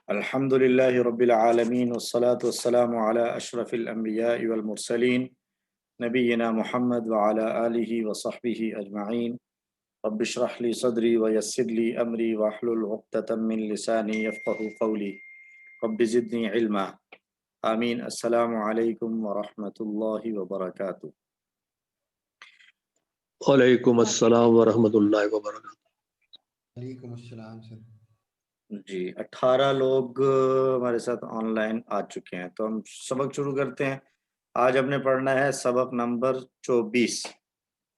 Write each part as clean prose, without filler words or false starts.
الحمد للہ رب العالمین والصلاة والسلام علی اشرف الانبیاء والمرسلین نبینا محمد وعلی آلہ وصحبہ اجمعین رب اشرح لی صدری ویسر لی امری واحلل عقدۃ من لسانی یفقہوا قولی رب زدنی علما آمین۔ السلام علیکم ورحمۃ اللہ وبرکاتہ۔ وعلیکم السلام ورحمۃ اللہ وبرکاتہ۔ وعلیکم السلام سر۔ جی 18 لوگ ہمارے ساتھ آن لائن آ چکے ہیں، تو ہم سبق شروع کرتے ہیں۔ آج ہم نے پڑھنا ہے سبق نمبر 24،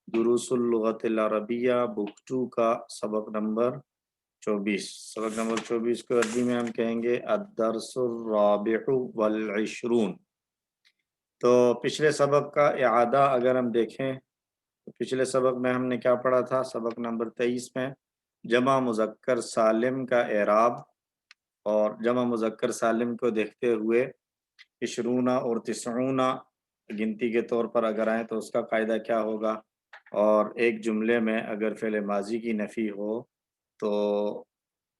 دروس اللغت العربیہ بک 2 کا سبق نمبر 24۔ سبق نمبر 24 کو عربی میں ہم کہیں گے الدرس الرابع والعشرون۔ تو پچھلے سبق کا اعادہ اگر ہم دیکھیں تو پچھلے سبق میں ہم نے کیا پڑھا تھا؟ سبق نمبر 23 میں جمع مذکر سالم کا اعراب، اور جمع مذکر سالم کو دیکھتے ہوئے 20 اور 90 گنتی کے طور پر اگر آئیں تو اس کا قاعدہ کیا ہوگا، اور ایک جملے میں اگر فعل ماضی کی نفی ہو تو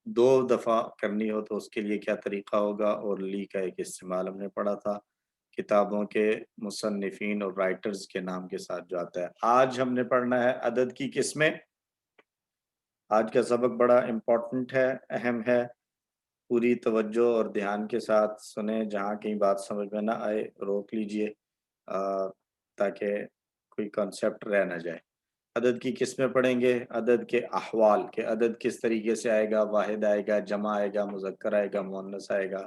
2 دفعہ کرنی ہو تو اس کے لیے کیا طریقہ ہوگا، اور لی کا ایک استعمال ہم نے پڑھا تھا کتابوں کے مصنفین اور رائٹرز کے نام کے ساتھ جو آتا ہے۔ آج ہم نے پڑھنا ہے عدد کی قسمیں۔ آج کا سبق بڑا امپورٹنٹ ہے، اہم ہے، پوری توجہ اور دھیان کے ساتھ سنیں، جہاں کہیں بات سمجھ میں نہ آئے روک لیجئے تاکہ کوئی کنسیپٹ رہ نہ جائے۔ عدد کی قسمیں پڑھیں گے، عدد کے احوال کہ عدد کس طریقے سے آئے گا، واحد آئے گا، جمع آئے گا، مذکر آئے گا، مؤنث آئے گا۔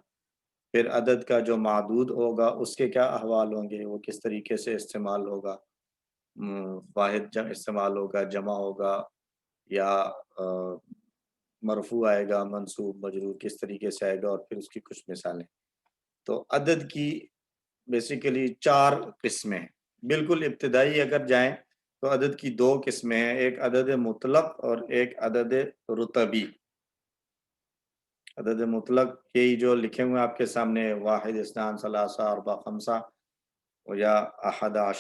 پھر عدد کا جو معدود ہوگا اس کے کیا احوال ہوں گے، وہ کس طریقے سے استعمال ہوگا، واحد استعمال ہوگا، جمع ہوگا، یا مرفوع آئے گا، منصوب مجرور کس طریقے سے آئے گا، اور پھر اس کی کچھ مثالیں۔ تو عدد کی بیسیکلی 4 قسمیں ہیں۔ بالکل ابتدائی اگر جائیں تو عدد کی 2 قسمیں ہیں، ایک عدد مطلق اور ایک عدد رتبی۔ عدد مطلق یہی جو لکھے ہوئے آپ کے سامنے، 1 2 3 4 5 یا 11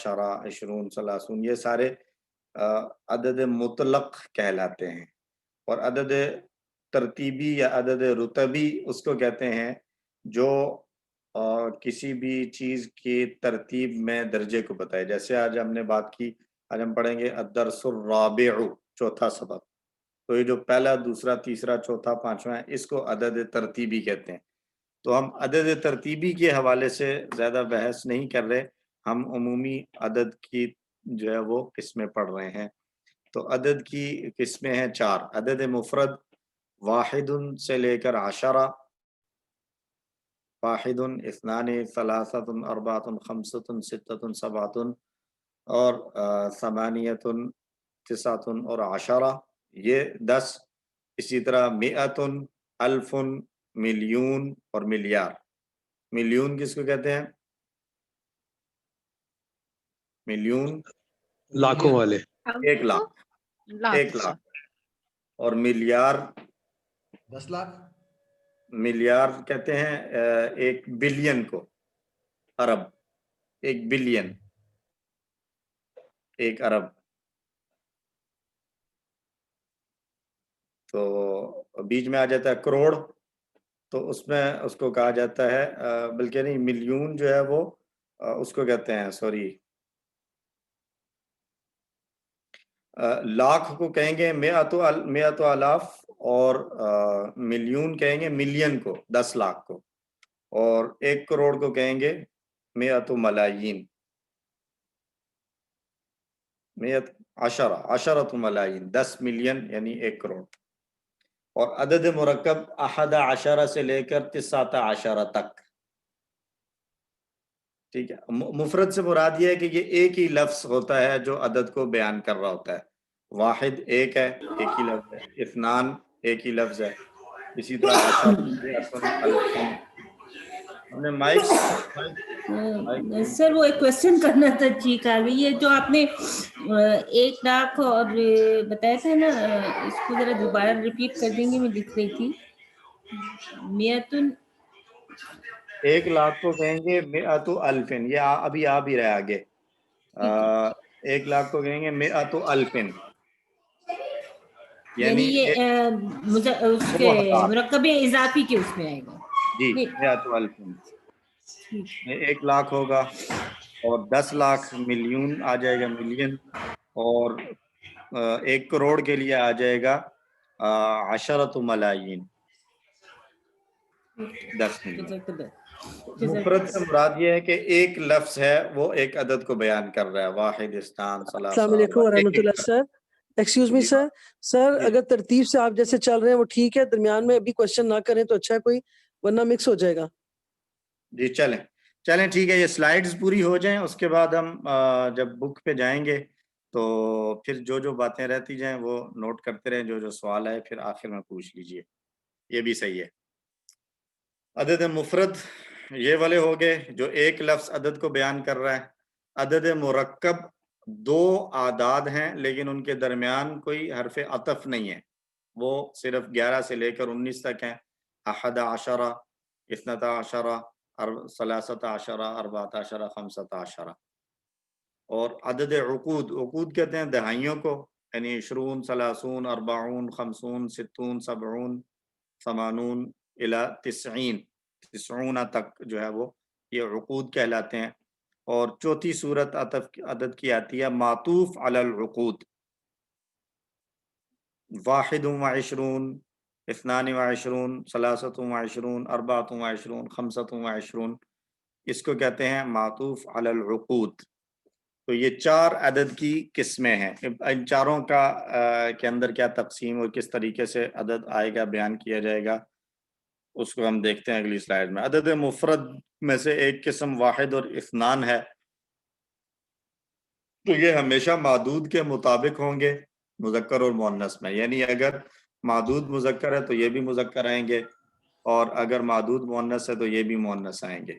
20 30، یہ سارے عدد مطلق کہلاتے ہیں۔ اور عدد ترتیبی یا عدد رتبی اس کو کہتے ہیں جو کسی بھی چیز کی ترتیب میں درجے کو بتائے۔ جیسے آج ہم نے بات کی، آج ہم پڑھیں گے الدرس الرابع، چوتھا سبق۔ تو یہ جو پہلا، دوسرا، تیسرا، چوتھا، 5واں ہے، اس کو عدد ترتیبی کہتے ہیں۔ تو ہم عدد ترتیبی کے حوالے سے زیادہ بحث نہیں کر رہے، ہم عمومی عدد کی جو ہے وہ قسمیں پڑھ رہے ہیں۔ تو عدد کی قسمیں ہیں 4۔ عدد مفرد 1 سے لے کر 10، 1 2 3 4 5 6 7 اور 8 9 اور 10، یہ 10۔ اسی طرح 100 1000 مليون اور ملیار۔ مليون کس کو کہتے ہیں؟ مليون لاکھوں والے، 1 لاکھ، 1 لاکھ۔ اور ملیار 10 لاکھ۔ ملیار کہتے ہیں 1 بلین کو، ارب، 1 بلین، 1 ارب۔ تو بیچ میں آ جاتا ہے کروڑ، تو اس میں اس کو کہا جاتا ہے بلکہ نہیں، مليون جو ہے وہ اس کو کہتے ہیں، سوری، لاکھ کو کہیں گے 100 آلاف، اور مليون کہیں گے ملین کو، 10 لاکھ کو، اور 1 کروڑ کو کہیں گے 100 ملايين، 10 ملايين، 10 ملین یعنی 1 کروڑ۔ اور عدد مرکب 11 سے لے کر 19 تک، ٹھیک ہے۔ مفرد سے مراد یہ ہے کہ یہ ایک ہی لفظ ہوتا ہے جو عدد کو بیان کر رہا ہوتا ہے۔ 1 ایک ہے، ایک ہی لفظ ہے۔ 2 ایک ہی لفظ ہے۔ اسی طرح 10 ہم نے مائک سر وہ ایک کوشچن کرنا تھا جی کاوی، یہ جو آپ نے 1 لاکھ اور بتایا تھا نا، اس کو ذرا دوبارہ ریپیٹ کر دیں گے، میں لکھ رہی تھی۔ 1 لاکھ کو کہیں گے 100,000، یہ ابھی آ بھی رہا ہے آگے۔ 1 لاکھ کو کہیں گے 100,000، یعنی یہ اس کے مرکب اضافی کے اس میں آئے گا۔ جی نہیں، 100,000 ٹھیک۔ میں 1 لاکھ ہوگا اور 10 لاکھ ملین آ جائے گا ملین، اور 1 کروڑ کے لیے آ جائے گا 10 ملاین 10 ملین۔ جزاک اللہ۔ مفرد سے مراد یہ ہے کہ ایک لفظ ہے وہ ایک عدد کو بیان کر رہا ہے، واحد، اثنان، السلام ثلاثہ، علیکم اربعہ، ورحمۃ اللہ سر، ایکسکیوز می جی سر، سر جی اگر ترتیب سے آپ جیسے چل رہے ہیں وہ ٹھیک ہے، درمیان میں ابھی کوشچن نہ کریں تو اچھا ہے کوئی، ورنہ مکس ہو جائے گا۔ جی چلیں ٹھیک ہے، یہ سلائیڈز پوری ہو جائیں، اس کے بعد ہم جب بک پہ جائیں گے تو پھر جو باتیں رہتی جائیں وہ نوٹ کرتے رہیں، جو سوال ہے پھر آخر میں پوچھ لیجئے، یہ بھی صحیح ہے۔ عدد مفرد یہ والے ہو گئے جو ایک لفظ عدد کو بیان کر رہا ہے۔ عدد مرکب 2 اعداد ہیں لیکن ان کے درمیان کوئی حرف عطف نہیں ہے، وہ صرف 11 سے لے کر 19 تک ہیں، 11، 12، 13، 14، 15۔ اور عدد عقود کہتے ہیں دہائیوں کو، یعنی 20، 30، 40، 50، 60، 70، 80 الی 90 تک جو ہے وہ یہ عقود کہلاتے ہیں۔ اور چوتھی صورت عدد کی آتی ہے معطوف علی العقود، 21، 22، 23، 24، 25، اس کو کہتے ہیں معطوف علی العقود۔ تو یہ 4 عدد کی قسمیں ہیں، ان چاروں کا کے اندر کیا تقسیم اور کس طریقے سے عدد آئے گا، بیان کیا جائے گا، اس کو ہم دیکھتے ہیں اگلی سلائیڈ میں۔ عدد مفرد میں سے ایک قسم واحد اور اثنان ہے، تو یہ ہمیشہ معدود کے مطابق ہوں گے مذکر اور مؤنث میں، یعنی اگر معدود مذکر ہے تو یہ بھی مذکر آئیں گے، اور اگر معدود مؤنث ہے تو یہ بھی مؤنث آئیں گے،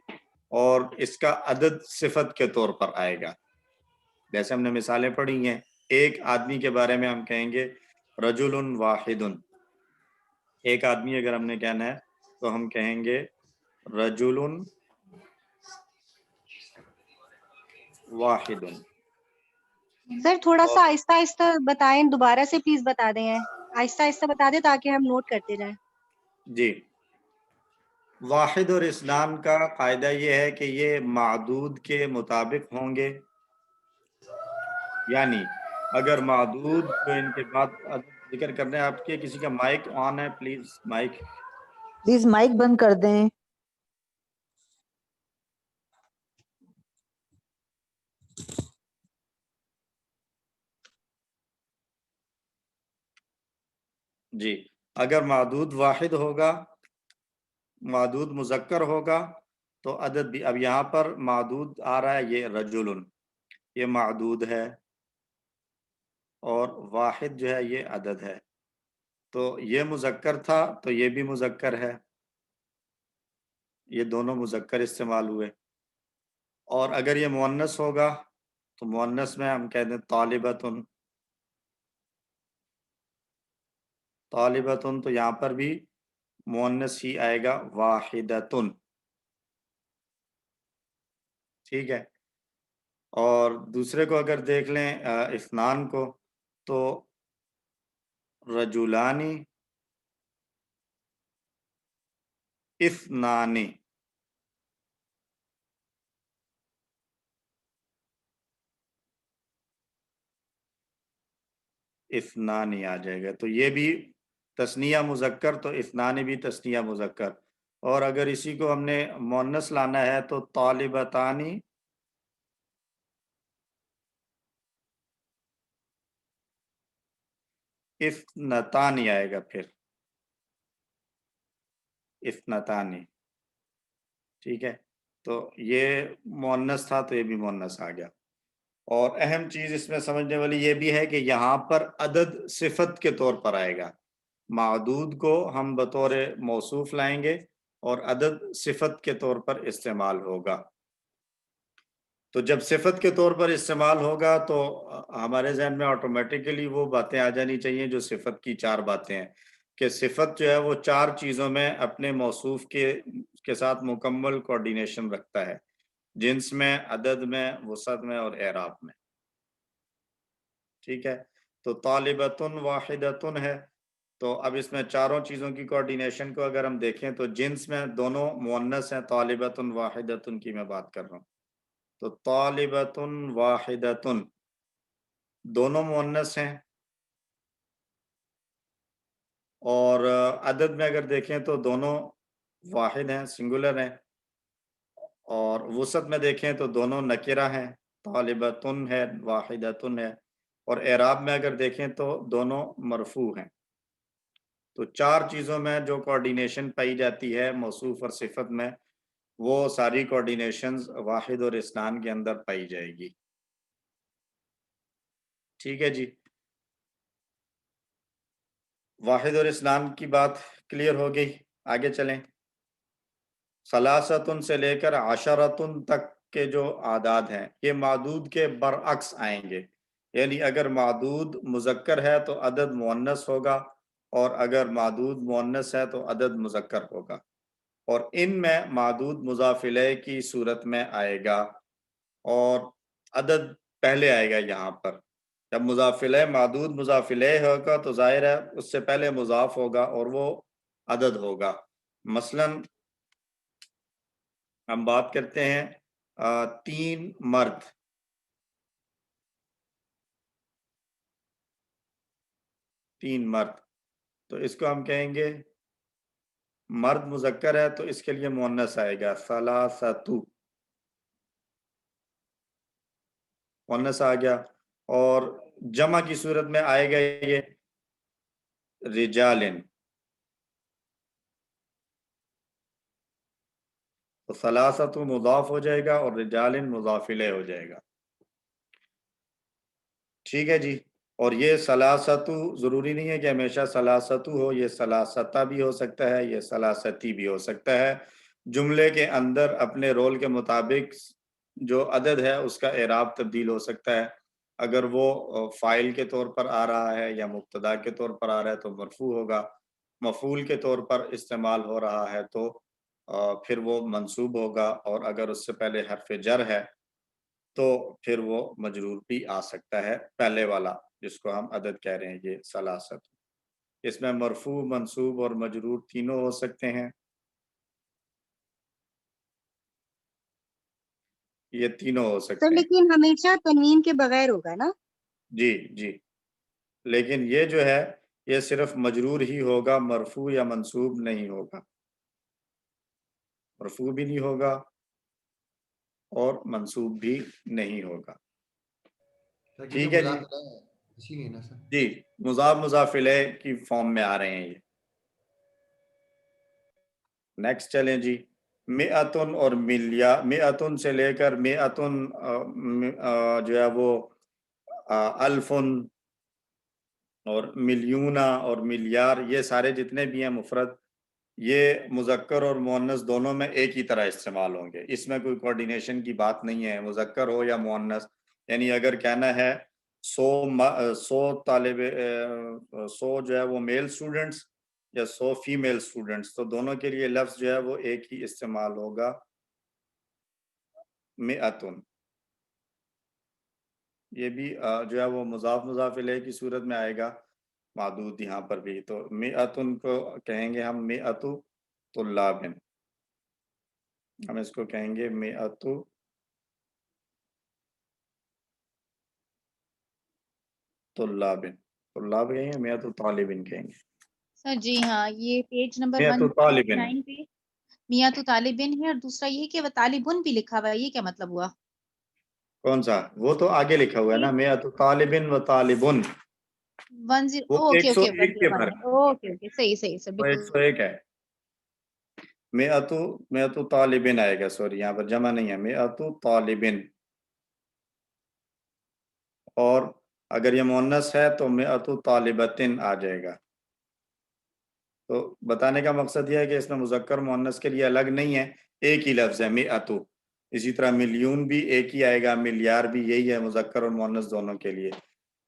اور اس کا عدد صفت کے طور پر آئے گا۔ جیسے ہم نے مثالیں پڑھی ہیں، ایک آدمی کے بارے میں ہم کہیں گے رجل واحد، ایک آدمی اگر ہم نے کہنا ہے تو ہم کہیں گے رجل واحد۔ سر تھوڑا سا آہستہ آہستہ بتائیں، دوبارہ سے پلیز بتا دیں، آہستہ آہستہ بتا دیں تاکہ ہم نوٹ کرتے جائیں۔ جی، واحد اور اثنان کا قاعدہ یہ ہے کہ یہ معدود کے مطابق ہوں گے، یعنی اگر معدود جو ان کے بعد ذکر کرنے ہیں، آپ کے کسی کا مائک آن ہے، پلیز مائک، پلیز مائک بند کر دیں۔ جی، اگر معدود واحد ہوگا، معدود مذکر ہوگا تو عدد بھی، اب یہاں پر معدود آ رہا ہے یہ رجل، یہ معدود ہے، اور واحد جو ہے یہ عدد ہے، تو یہ مذکر تھا تو یہ بھی مذکر ہے، یہ دونوں مذکر استعمال ہوئے۔ اور اگر یہ مؤنث ہوگا تو مؤنث میں ہم کہتے ہیں طالبتن، طالبتن، تو یہاں پر بھی مؤنث ہی آئے گا واحدتن، ٹھیک ہے۔ اور دوسرے کو اگر دیکھ لیں اثنان کو، تو رجولانی، اثنانی، اثنانی آ جائے گا، تو یہ بھی تثنیہ مذکر، تو اثنانی بھی تثنیہ مذکر۔ اور اگر اسی کو ہم نے مؤنث لانا ہے تو طالبتانی، اثنتانی آئے گا، پھر اثنتانی، ٹھیک ہے۔ تو یہ مؤنث تھا تو یہ بھی مؤنث آ گیا۔ اور اہم چیز اس میں سمجھنے والی یہ بھی ہے کہ یہاں پر عدد صفت کے طور پر آئے گا، معدود کو ہم بطور موصوف لائیں گے اور عدد صفت کے طور پر استعمال ہوگا۔ تو جب صفت کے طور پر استعمال ہوگا تو ہمارے ذہن میں آٹومیٹیکلی وہ باتیں آ جانی چاہیے جو صفت کی 4 باتیں ہیں، کہ صفت جو ہے وہ 4 چیزوں میں اپنے موصوف کے ساتھ مکمل کوارڈینیشن رکھتا ہے، جنس میں، عدد میں، وسعت میں اور اعراب میں، ٹھیک ہے۔ تو طالبتن واحدتن ہے، تو اب اس میں چاروں چیزوں کی کوارڈینیشن کو اگر ہم دیکھیں تو جنس میں دونوں مؤنث ہیں، طالبۃ واحدۃ کی میں بات کر رہا ہوں، تو طالبۃ واحدۃ دونوں مؤنث ہیں، اور عدد میں اگر دیکھیں تو دونوں واحد ہیں، سنگولر ہیں، اور وسط میں دیکھیں تو دونوں نکرہ ہیں، طالبۃ ہے، واحدۃ ہے، اور اعراب میں اگر دیکھیں تو دونوں مرفوع ہیں۔ تو چار چیزوں میں جو کوارڈینیشن پائی جاتی ہے موصوف اور صفت میں، وہ ساری کوارڈینیشنز واحد اور اثنان کے اندر پائی جائے گی۔ ٹھیک ہے جی، واحد اور اثنان کی بات کلیئر ہو گئی، آگے چلیں۔ ثلاثتن سے لے کر عشرتن تک کے جو اعداد ہیں یہ معدود کے برعکس آئیں گے، یعنی اگر معدود مذکر ہے تو عدد مؤنث ہوگا، اور اگر معدود مؤنث ہے تو عدد مذکر ہوگا، اور ان میں معدود مضاف الیہ کی صورت میں آئے گا، اور عدد پہلے آئے گا۔ یہاں پر جب مضاف الیہ معدود مضاف الیہ ہوگا تو ظاہر ہے اس سے پہلے مضاف ہوگا اور وہ عدد ہوگا۔ مثلاً ہم بات کرتے ہیں 3 مرد، تو اس کو ہم کہیں گے مرد مذکر ہے تو اس کے لیے مؤنث آئے گا ثلاثتو، مؤنث آ گیا، اور جمع کی صورت میں آئے گا یہ رجالن، تو ثلاثتو مضاف ہو جائے گا اور رجالن مضاف الیہ ہو جائے گا۔ ٹھیک ہے جی، اور یہ ثلاثتو ضروری نہیں ہے کہ ہمیشہ ثلاثتو ہو، یہ ثلاثتہ بھی ہو سکتا ہے، یہ ثلاثتی بھی ہو سکتا ہے۔ جملے کے اندر اپنے رول کے مطابق جو عدد ہے اس کا اعراب تبدیل ہو سکتا ہے، اگر وہ فاعل کے طور پر آ رہا ہے یا مبتدا کے طور پر آ رہا ہے تو مرفوع ہوگا، مفعول کے طور پر استعمال ہو رہا ہے تو پھر وہ منصوب ہوگا، اور اگر اس سے پہلے حرف جر ہے تو پھر وہ مجرور بھی آ سکتا ہے، پہلے والا جس کو ہم عدد کہہ رہے ہیں یہ ثلاثت۔ اس میں مرفوع، منصوب اور مجرور تینوں ہو سکتے ہیں، یہ تینوں ہو سر سکتے ہیں۔ لیکن ہمیشہ تنوین کے بغیر ہوگا نا؟ جی جی، لیکن یہ جو ہے یہ صرف مجرور ہی ہوگا، مرفوع یا منصوب نہیں ہوگا، مرفوع بھی نہیں ہوگا اور منصوب بھی نہیں ہوگا۔ ٹھیک ہے جی، اسی لیے نا سر؟ جی مضاف الیہ کی فارم میں آ رہے ہیں یہ۔ نیکسٹ چلیں جی، مئتن اور مئتن سے لے کر مئتن جو ہے وہ الفن اور ملیونہ اور ملیار، یہ سارے جتنے بھی ہیں مفرد، یہ مذکر اور مؤنث دونوں میں ایک ہی طرح استعمال ہوں گے، اس میں کوئی کوارڈینیشن کی بات نہیں ہے، مذکر ہو یا مؤنث۔ یعنی اگر کہنا ہے 100 جو ہے وہ میل سٹوڈنٹس یا 100 فیمیل سٹوڈنٹس، تو دونوں کے لیے لفظ جو ہے وہ ایک ہی استعمال ہوگا، مئتن۔ یہ بھی جو ہے وہ مضاف الیہ کی صورت میں آئے گا، معدود یہاں پر بھی، تو مئتن کو کہیں گے ہم مئتو طلابن، ہم اس کو کہیں گے مئتو طلابن، طلاب کہیں گے، مئتو طالبن کہیں گے، سر جی ہاں، یہ پیج نمبر مئتو طالبن 149 پہ میاں تو طالبن ہے، اور دوسرا یہ کہ وہ طالبن بھی لکھا ہوا ہے، یہ کیا مطلب ہوا؟ کون سا؟ وہ تو آگے لکھا ہوا ہے نا، مئتو طالبن و طالبن، 10 وہ اوکے اوکے 101 کے فرق، اوکے اوکے، صحیح صحیح سر، وہ بالکل 101 ہے۔ مئتو طالبن آئے گا، سوری یہاں پر جمع نہیں ہے، مئتو طالبن، اور اگر یہ مؤنث ہے تو مئتو طالبتن آ جائے گا۔ تو بتانے کا مقصد یہ ہے کہ اس میں مذکر مؤنث کے لیے الگ نہیں ہے، ایک ہی لفظ ہے مئتو۔ اسی طرح ملیون بھی ایک ہی آئے گا، ملیار بھی یہی ہے، مذکر اور مؤنث دونوں کے لیے۔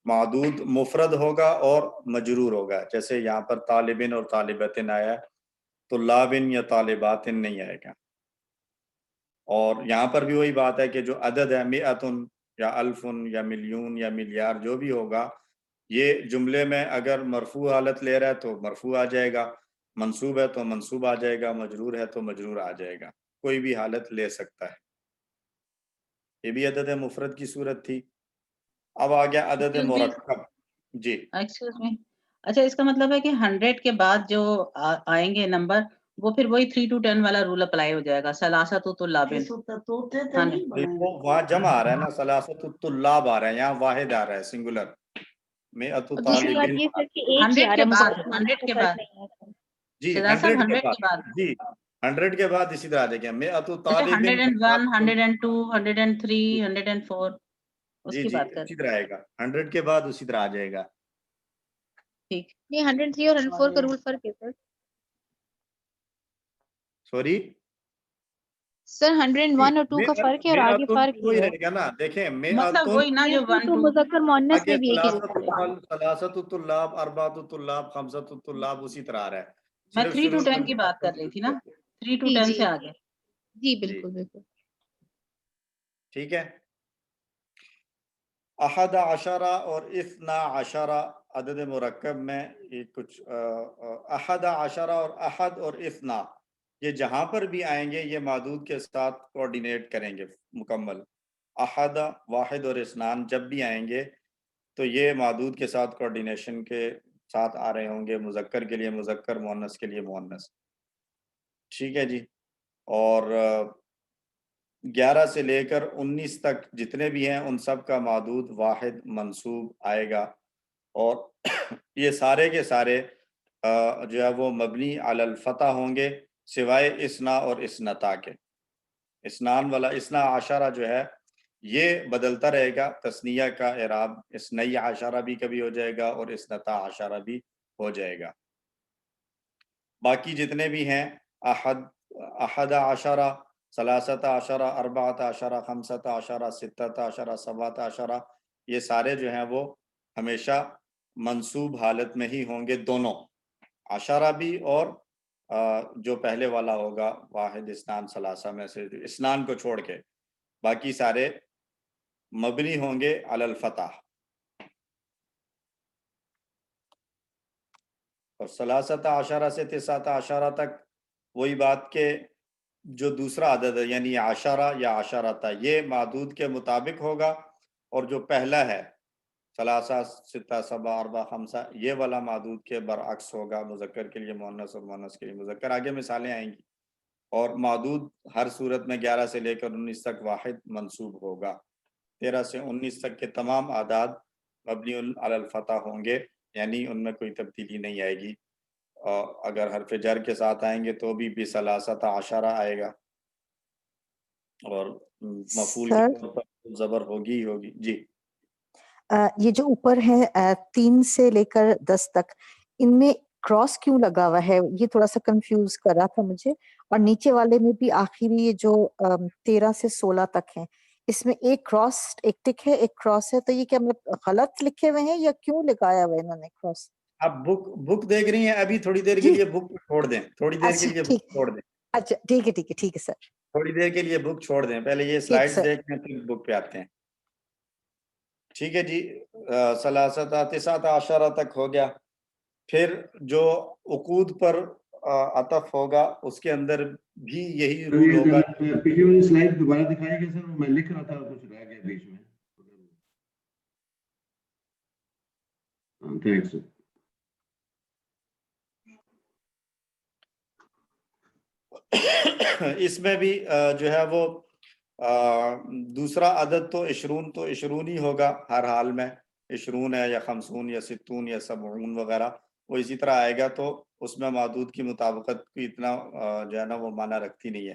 معدود مفرد ہوگا اور مجرور ہوگا، جیسے یہاں پر طالبن اور طالبتن آیا ہے، طلابن یا طالباتن نہیں آئے گا۔ اور یہاں پر بھی وہی بات ہے کہ جو عدد ہے مئتن یا الفن یا ملیون یا ملیار جو بھی ہوگا، یہ جملے میں اگر مرفوع حالت لے رہا ہے تو مرفوع آ جائے گا، منصوب ہے تو منصوب آ جائے گا، مجرور ہے تو مجرور آ جائے گا، کوئی بھی حالت لے سکتا ہے۔ یہ بھی عدد مفرد کی صورت تھی۔ اب آ گیا عدد Excuse me. مرکب۔ جی ایکسکیوز می، اچھا اس کا مطلب ہے کہ 100 کے بعد جو آئیں گے نمبر وہ پھر وہی 3 to 10 والا رول اپلائی ہو جائے گا، ثلاثت طلابن۔ وہ وہاں جمع آ رہا ہے نا، ثلاثت الطلاب آ رہا ہے، یہاں واحد آ رہا ہے سنگولر، مئۃ اور دوسری بات طالب۔ یہ سر کہ ایک ہی 100 آ کے رہا ہے، بعد، مذکر 100 کے فرق بعد، نہیں ہے۔ جی شہزاد صاحب 100 کے 100 بعد، کے بعد، جی 100 کے بعد اسی طرح دیکھیں مئۃ اچھا طالب 101 102 103 104 اس جی کی جی بات کر اسی طرح آئے گا، 100 کے بعد اسی طرح آ جائے گا۔ ٹھیک۔ نہیں 103 اور 104 کا رول فرق ہے سر۔ سوری سر 101 اور 2 کا فرق ہے اور آگے فرق وہی ہی ہے۔ رہے گا نا، دیکھیں مطلب وہی نا جو 1 تو 2 مذکر مؤنث آگے میں بھی ایک ہی رول ہے۔ ثلاثت الطلاب، اربعۃ الطلاب، خمسۃ الطلاب اسی طرح آ رہا ہے، میں صرف 3 to شروع 10 کی بات کر رہی تھی نا، 3 to جی 10 جی سے آگے۔ جی بالکل بالکل۔ ٹھیک ہے۔ احد عشرہ اور اثنا عشرہ عدد مرکب میں یہ کچھ احد عشرہ اور احد اور اثنا یہ جہاں پر بھی آئیں گے یہ معدود کے ساتھ کوارڈینیٹ کریں گے مکمل۔ احد، واحد اور اثنان جب بھی آئیں گے تو یہ معدود کے ساتھ کوارڈینیشن کے ساتھ آ رہے ہوں گے، مذکر کے لیے مذکر، مؤنث کے لیے مؤنث۔ ٹھیک ہے جی۔ اور 11 سے لے کر 19 تک جتنے بھی ہیں ان سب کا معدود واحد منصوب آئے گا، اور یہ سارے کے سارے جو ہے وہ مبنی علی الفتح ہوں گے سوائے اسنا اور اسنتا کے۔ اسنان والا اسنا عشرہ جو ہے یہ بدلتا رہے گا، تثنیہ کا اعراب اسنی عشرہ بھی کبھی ہو جائے گا اور اسنتا عشرہ بھی ہو جائے گا۔ باقی جتنے بھی ہیں احد عشرہ، ثلاثت عشرہ، اربعۃ عشرہ، خمسۃ عشرہ، ستۃ عشرہ، سبعۃ عشرہ، یہ سارے جو ہیں وہ ہمیشہ منصوب حالت میں ہی ہوں گے، دونوں عشرہ بھی اور جو پہلے والا ہوگا واحد اثنان ثلاثہ میں سے اثنان کو چھوڑ کے باقی سارے مبنی ہوں گے علی الفتح۔ اور ثلاثت عشرہ سے تسعۃ عشرہ تک وہی بات کہ جو دوسرا عدد ہے یعنی عشرہ یا عشرۃ یہ معدود کے مطابق ہوگا، اور جو پہلا ہے ثلاثہ، ستہ، سبع، اربع، خمسہ یہ والا معدود کے برعکس ہوگا، مذکر کے لیے مؤنث اور مؤنث کے لیے مذکر۔ آگے مثالیں آئیں گی۔ اور معدود ہر صورت میں 11 سے لے کر 19 تک واحد منصوب ہوگا، 13 سے 19 تک کے تمام اعداد مبنی علی الفتح ہوں گے، یعنی ان میں کوئی تبدیلی نہیں آئے گی، اور اگر حرف جر کے ساتھ آئیں گے تو بھی بثلاثۃ عشرہ آئے گا، اور مفعول سر کے طور پر زبر ہوگی ہی ہوگی۔ جی یہ جو اوپر ہے 3 سے لے کر 10 تک، ان میں کراس کیوں لگا ہوا ہے؟ یہ تھوڑا سا کنفیوز کر رہا تھا مجھے۔ اور نیچے والے میں بھی آخری یہ جو 13 سے 16 تک ہیں، اس میں ایک کراس، ایک ٹک ہے، ایک کراس ہے، تو یہ کیا غلط لکھے ہوئے ہیں یا کیوں لگایا ہوا ہے انہوں نے کراس؟ اب بک دیکھ رہی ہیں، ابھی تھوڑی دیر کے جی لیے بک چھوڑ دیں، تھوڑی دیر کے اچھا لیے ٹھیک، بک چھوڑ دیں، اچھا ٹھیک ہے ٹھیک ہے ٹھیک ہے سر، تھوڑی دیر کے لیے بک چھوڑ دیں، پہلے یہ ٹھیک سلائیڈز سر۔ دیکھ لیں پھر بک پہ آتے ہیں۔ ٹھیک ہے جی، ثلاثت تسعۃ عشرہ تک ہو گیا۔ پھر جو عقود پر عطف ہوگا اس کے اندر بھی یہی رول ہوگا۔ پچھلی والی سلائڈ دوبارہ دکھائیے گا سر، میں لکھ رہا تھا کچھ رہ گیا بیچ میں۔ تھینکس سر۔ اس میں بھی جو ہے وہ دوسرا عدد تو عشرون ہی ہوگا ہر حال میں، عشرون ہے یا خمسون یا ستون یا سبعون وغیرہ، وہ اسی طرح آئے گا، تو اس میں معدود کی مطابقت کی اتنا جو ہے نا وہ معنی رکھتی نہیں ہے۔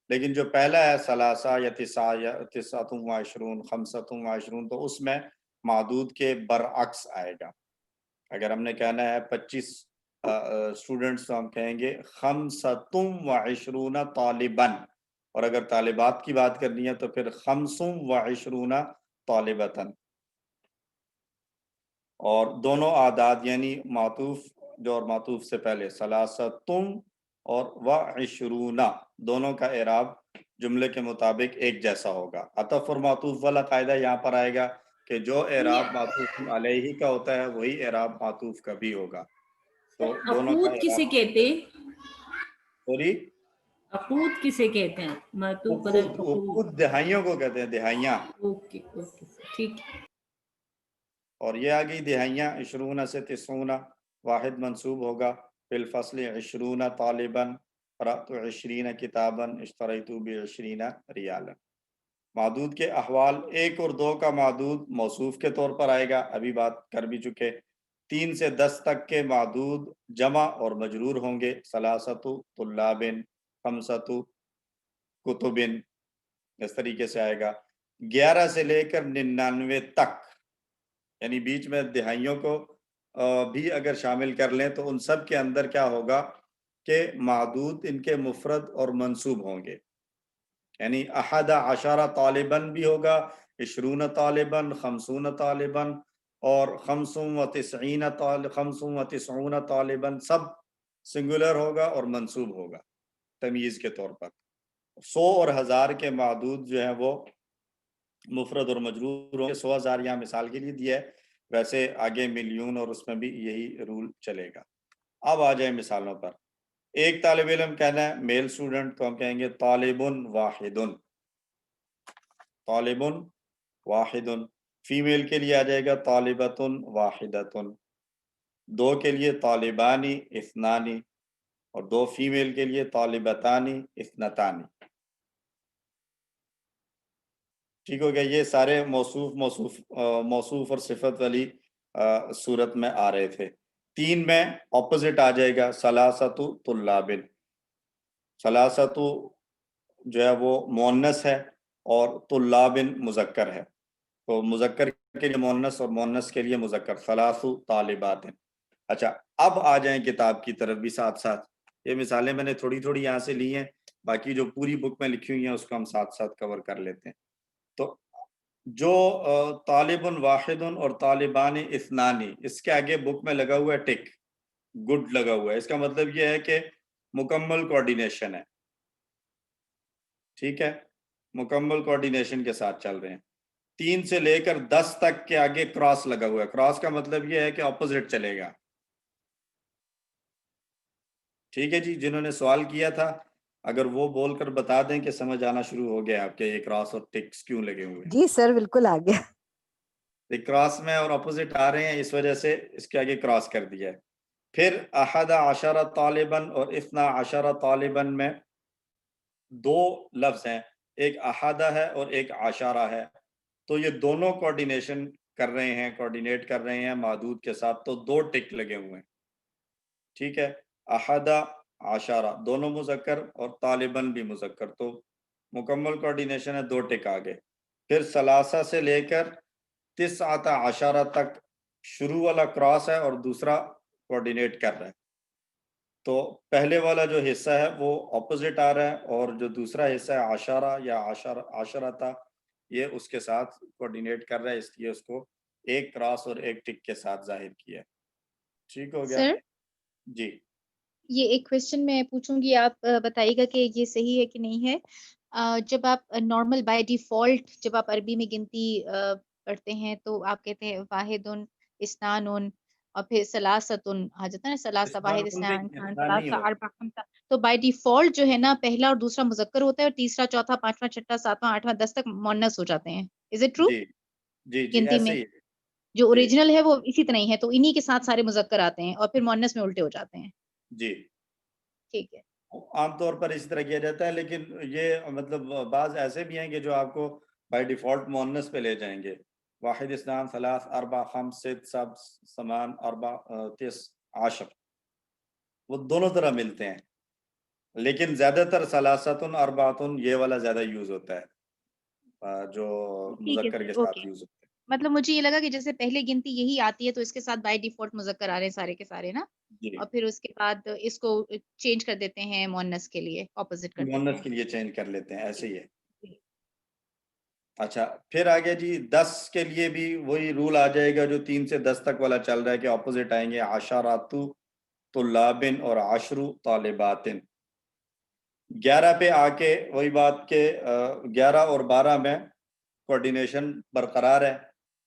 لیکن جو پہلا ہے ثلاثہ یا تسعۃ و عشرون، خمسۃ و عشرون، تو اس میں معدود کے برعکس آئے گا۔ اگر ہم نے کہنا ہے 25 اسٹوڈنٹس تو ہم کہیں گے خمسۃ و عشرون طالباً، اور اگر طالبات کی بات کرنی ہے تو پھر خمس و عشرون طالبتاً۔ اور دونوں اعداد یعنی معطوف جو اور معطوف سے پہلے ثلاثتم اور وعشرون دونوں کا اعراب جملے کے مطابق ایک جیسا ہوگا۔ عطف اور معطوف والا قاعدہ یہاں پر آئے گا کہ جو اعراب معطوف علیہ کا ہوتا ہے وہی اعراب معطوف کا بھی ہوگا. تو دونوں کا عقود کسے کہتے ہیں؟ سوری عقود کسے کہتے ہیں؟ معطوف بدل عقود. عقود دہائیوں کو کہتے ہیں, دہائیاں. اوکے اوکے ٹھیک ہے. اور یہ آ گئی دہائیاں 20 سے 90 واحد منصوب ہوگا. فی الفصل 20 طالبا قرأت 20 کتابا اشتریت ب20 ریالا. معدود کے احوال 1 اور 2 کا معدود موصوف کے طور پر آئے گا, ابھی بات کر بھی چکے. 3 سے 10 تک کے معدود جمع اور مجرور ہوں گے. ثلاثۃ طلاب 5 کتب, اس طریقے سے آئے گا. 11 سے لے کر 99 تک, یعنی بیچ میں دہائیوں کو بھی اگر شامل کر لیں تو ان سب کے اندر کیا ہوگا کہ معدود ان کے مفرد اور منصوب ہوں گے. یعنی 11 طالباً بھی ہوگا, 20 طالباً, 50 طالباً اور 95 طالباً, سب سنگولر ہوگا اور منصوب ہوگا تمیز کے طور پر. 100 اور 1000 کے معدود جو ہیں وہ مفرد اور مجرور ہوں گے. 100,000 یہاں مثال کے لیے دیا ہے, ویسے آگے ملین اور اس میں بھی یہی رول چلے گا. اب آ جائیں مثالوں پر. ایک طالب علم کہنا ہے میل اسٹوڈنٹ, تو ہم کہیں گے طالب واحد, طالب واحد. فیمیل کے لیے آ جائے گا طالبۃ واحدۃ. 2 کے لیے طالبانی اثنانی, اور 2 فیمیل کے لیے طالبتانی اثنتانی. ٹھیک ہو گیا. یہ سارے موصوف اور صفت والی صورت میں آ رہے تھے. 3 میں اپوزٹ آ جائے گا ثلاثۃ طلاب. ثلاثۃ جو ہے وہ مؤنث ہے اور طلاب مذکر ہے, تو مذکر کے لیے مؤنث اور مؤنث کے لیے مذکر, ثلاث طالبات. اچھا, اب آ جائیں کتاب کی طرف بھی ساتھ ساتھ. یہ مثالیں میں نے تھوڑی تھوڑی یہاں سے لی ہیں, باقی جو پوری بک میں لکھی ہوئی ہیں اس کو ہم ساتھ ساتھ کور کر لیتے ہیں. تو جو طالب واحد اور طالبان اثنانی, اس کے آگے بک میں لگا ہوا ہے ٹک, گڈ لگا ہوا ہے. اس کا مطلب یہ ہے کہ مکمل کوارڈینیشن ہے. ٹھیک ہے, مکمل کوارڈینیشن کے ساتھ چل رہے ہیں. 3 سے لے کر 10 تک کے آگے کراس لگا ہوا ہے. کراس کا مطلب یہ ہے کہ اپوزٹ چلے گا. ٹھیک ہے جی, جنہوں نے سوال کیا تھا اگر وہ بول کر بتا دیں کہ سمجھ آنا شروع ہو گیا آپ کے یہ کراس اور ٹکس کیوں لگے ہوئے ہیں. جی سر بالکل آ گیا. کراس میں اور اپوزٹ آ رہے ہیں, اس وجہ سے اس کے آگے کراس کر دیا ہے. پھر 11 طالباً اور 12 طالباً میں 2 لفظ ہیں, ایک احدہ ہے اور ایک عشرہ ہے. تو یہ دونوں کوارڈینیشن کر رہے ہیں, کوارڈینیٹ کر رہے ہیں معدود کے ساتھ, تو 2 ٹک لگے ہوئے ہیں. ٹھیک ہے, احدہ عشرہ دونوں مذکر اور طالباً بھی مذکر, تو مکمل کوارڈینیشن ہے, 2 ٹک آگے. پھر ثلاثہ سے لے کر 19 تک شروع والا کراس ہے اور دوسرا کوارڈینیٹ کر رہا ہے. تو پہلے والا جو حصہ ہے وہ اپوزٹ آ رہا ہے, اور جو دوسرا حصہ ہے عشرہ یا عشرتا, یہ اس کے ساتھ کوارڈینیٹ کر رہا ہے, اس لیے اس کو ایک کراس اور ایک ٹک کے ساتھ ظاہر کیا ہے. ٹھیک ہو گیا سر جی. یہ ایک کوشچن میں پوچھوں گی, آپ بتائیے گا کہ یہ صحیح ہے کہ نہیں ہے. جب آپ نارمل بائی ڈیفالٹ جب آپ عربی میں گنتی پڑھتے ہیں تو آپ کہتے ہیں واحد اثنان اور پھر ثلاثۃ آ جاتا ہے نا, ثلاثہ واحد اثنان ثلاثہ اربع خمسہ. تو بائی ڈیفالٹ جو ہے نا پہلا اور دوسرا مذکر ہوتا ہے, اور تیسرا چوتھا پانچواں چھٹا ساتواں آٹھواں 10 تک مؤنث ہو جاتے ہیں. Is it true? جی جی جی گنتی ایسے میں ہی ہے. جو جی اوریجنل ہے وہ اسی طرح ہی ہے, تو انہی کے ساتھ سارے مذکر آتے ہیں اور پھر مؤنث میں الٹے ہو جاتے ہیں. جی ٹھیک ہے. عام طور پر اسی طرح کیا جاتا ہے, لیکن یہ مطلب بعض ایسے بھی ہیں کہ جو آپ کو بائی ڈیفالٹ مؤنث پہ لے جائیں گے. واحد اثنان ثلاث اربع خمس ست سب ثمان اربع 10 وہ دونوں طرح ملتے ہیں, لیکن زیادہ تر ثلاثۃ اربعۃ یہ والا زیادہ یوز ہوتا ہے, جو ٹھیک ہے مذکر سر, کے اوکے. ساتھ یوز ہوتا ہے. مطلب مجھے یہ لگا کہ جیسے پہلے گنتی یہی آتی ہے تو اس کے ساتھ بائی ڈیفالٹ مذکر آ رہے ہیں سارے کے سارے نا, جی اور پھر اس کے بعد اس کو چینج کر دیتے ہیں مؤنث کے لیے, اپوزٹ کر دیتے مؤنث ہیں. کے لیے چینج کر لیتے ہیں, ایسے ہی ہے. جی. اچھا, پھر آگے جی 10 کے لیے بھی وہی رول آ جائے گا جو 3 سے 10 تک والا چل رہا ہے کہ اپوزٹ آئیں گے عشرات طلاب اور 10 طالبات. 11 پہ آ کے وہی بات کہ 11 اور 12 میں کوارڈینیشن برقرار ہے,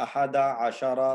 11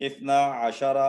12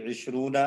20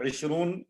20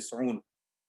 90,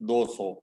200।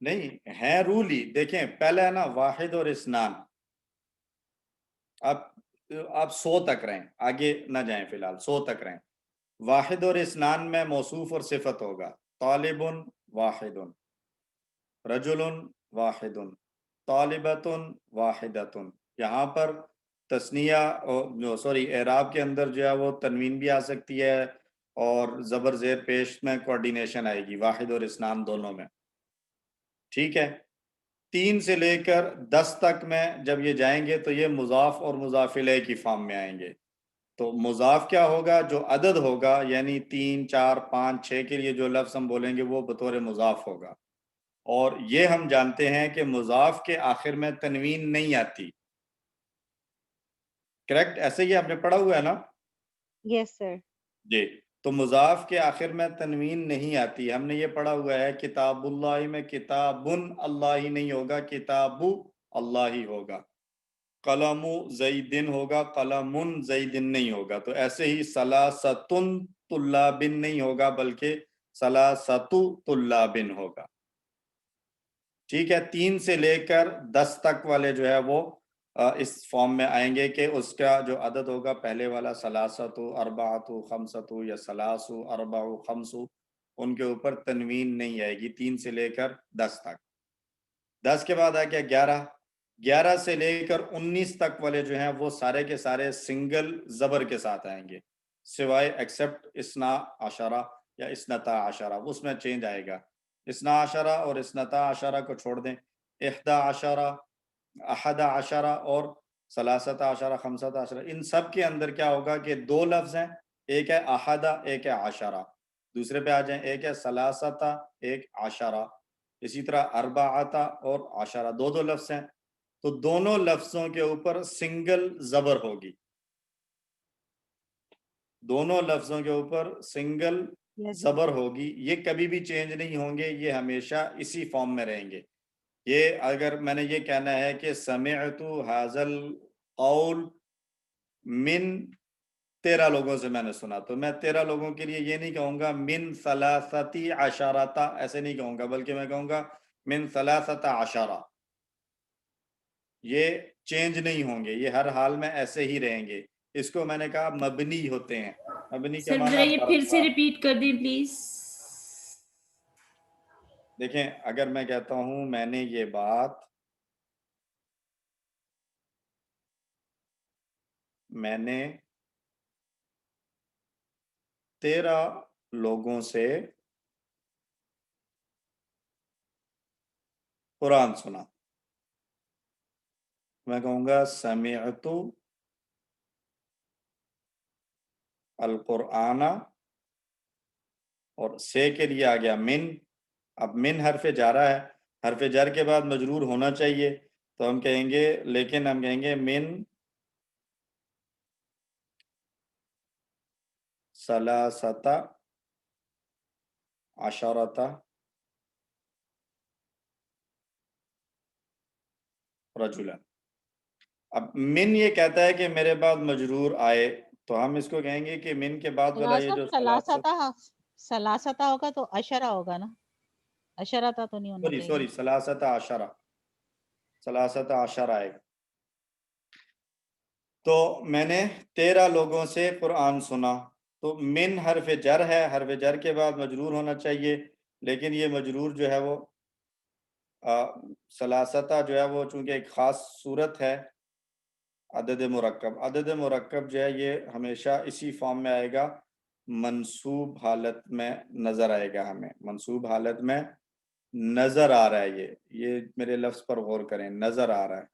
نہیں ہے رول ہی. دیکھیں پہلے ہے نا واحد اور اسنان, آپ 100 تک رہیں, آگے نہ جائیں فی الحال 100 تک رہیں. واحد اور اسنان میں موصوف اور صفت ہوگا. طالب واحد, رجل واحد, طالبۃ واحدۃ. یہاں پر تثنیہ اعراب کے اندر جو ہے وہ تنوین بھی آ سکتی ہے اور زبر زیر پیش میں کوارڈینیشن آئے گی واحد اور اسنان دونوں میں. ٹھیک ہے. 3 سے لے کر 10 تک میں جب یہ جائیں گے تو یہ مضاف اور مضاف الیہ کی فارم میں آئیں گے. تو مضاف کیا ہوگا؟ جو عدد ہوگا, یعنی 3 4 5 6 کے لیے جو لفظ ہم بولیں گے وہ بطور مضاف ہوگا. اور یہ ہم جانتے ہیں کہ مضاف کے آخر میں تنوین نہیں آتی. کریکٹ؟ ایسے ہی آپ نے پڑھا ہوا ہے نا؟ یس سر. جی. تو مضاف کے آخر میں تنوین نہیں آتی. ہم نے یہ پڑھا ہوا ہے کتاب اللہ میں کتابن اللہ ہی نہیں ہوگا, کتاب اللہ ہی ہوگا. قلم زیدن ہوگا, قلم زیدن نہیں ہوگا. تو ایسے ہی ثلاثتن طلابن نہیں ہوگا بلکہ ثلاثت طلابن ہوگا. ٹھیک ہے. 3 سے لے کر 10 تک والے جو ہے وہ اس فارم میں آئیں گے کہ اس کا جو عدد ہوگا پہلے والا ثلاثت اربعۃ خمسۃ یا ثلاث اربع خمس, ان کے اوپر تنوین نہیں آئے گی 3 سے لے کر 10 تک. 10 کے بعد آ گیا 11. 11 سے لے کر 19 تک والے جو ہیں وہ سارے کے سارے سنگل زبر کے ساتھ آئیں گے, سوائے ایکسپٹ اسنا عشرہ یا اسنتا عشرہ, اس میں چینج آئے گا. اسنا عشرہ اور اسنتا عشرہ کو چھوڑ دیں. احدا عشرہ, احد عشرہ اور ثلاثت عشرہ, خمسۃ عشرہ, ان سب کے اندر کیا ہوگا کہ 2 لفظ ہیں, ایک ہے احدہ ایک ہے عشرہ. دوسرے پہ آ جائیں, ایک ہے ثلاثت ایک عشرہ. اسی طرح اربعۃ اور عشرہ, 2 لفظ ہیں. تو دونوں لفظوں کے اوپر سنگل زبر ہوگی, دونوں لفظوں کے اوپر سنگل زبر ہوگی. یہ کبھی بھی چینج نہیں ہوں گے, یہ ہمیشہ اسی فارم میں رہیں گے. یہ اگر میں نے یہ کہنا ہے کہ سمعت ھذا القول من 13 لوگوں سے میں نے سنا, تو میں 13 لوگوں کے لیے یہ نہیں کہوں گا من ثلاثت عشرۃ, ایسے نہیں کہوں گا, بلکہ میں کہوں گا من ثلاثت عشرہ. یہ چینج نہیں ہوں گے, یہ ہر حال میں ایسے ہی رہیں گے. اس کو میں نے کہا مبنی ہوتے ہیں. مبنی کے سر ذرا معنی یہ پھر سے ریپیٹ کر دیں پلیز. دیکھیں اگر میں کہتا ہوں میں نے یہ بات, میں نے 13 لوگوں سے قرآن سنا, میں کہوں گا سمعت القرآن, اور سے کے لیے آ گیا من. اب من حرف جارہ ہے, حرف جر کے بعد مجرور ہونا چاہیے, تو ہم کہیں گے, لیکن ہم کہیں گے من ثلاثت عشرۃ رجلا. اب من یہ کہتا ہے کہ میرے بعد مجرور آئے, تو ہم اس کو کہیں گے کہ من کے بعد والا یہ جو ثلاثتا ہوگا تو عشرہ ہوگا نا, عشرتا تو نہیں ہونا چاہیے. سوری ثلاثت عشرہ, ثلاثت عشرہ آئے گا. تو میں نے 13 لوگوں سے قرآن سنا, تو من حرف جر ہے, حرف جر کے بعد مجرور ہونا چاہیے, لیکن یہ مجرور جو ہے وہ ثلاثتہ جو ہے وہ چونکہ ایک خاص صورت ہے عدد مرکب. عدد مرکب جو ہے یہ ہمیشہ اسی فارم میں آئے گا, منصوب حالت میں نظر آئے گا, ہمیں منصوب حالت میں نظر آ رہا ہے. یہ میرے لفظ پر غور کریں, نظر آ رہا ہے,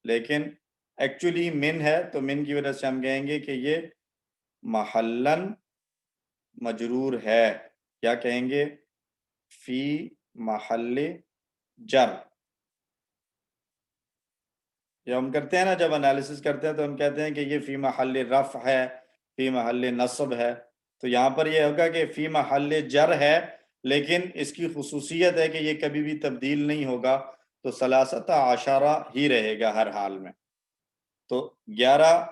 لیکن ایکچولی من ہے, تو من کی وجہ سے ہم کہیں گے کہ یہ محلن مجرور ہے, کیا کہیں گے فی محل جر. جب ہم کرتے ہیں نا, جب انالیسس کرتے ہیں تو ہم کہتے ہیں کہ یہ فی محل رفع ہے, فی محل نصب ہے. تو یہاں پر یہ ہوگا کہ فی محل جر ہے, لیکن اس کی خصوصیت ہے کہ یہ کبھی بھی تبدیل نہیں ہوگا, تو ثلاثت عشرہ ہی رہے گا ہر حال میں. تو 11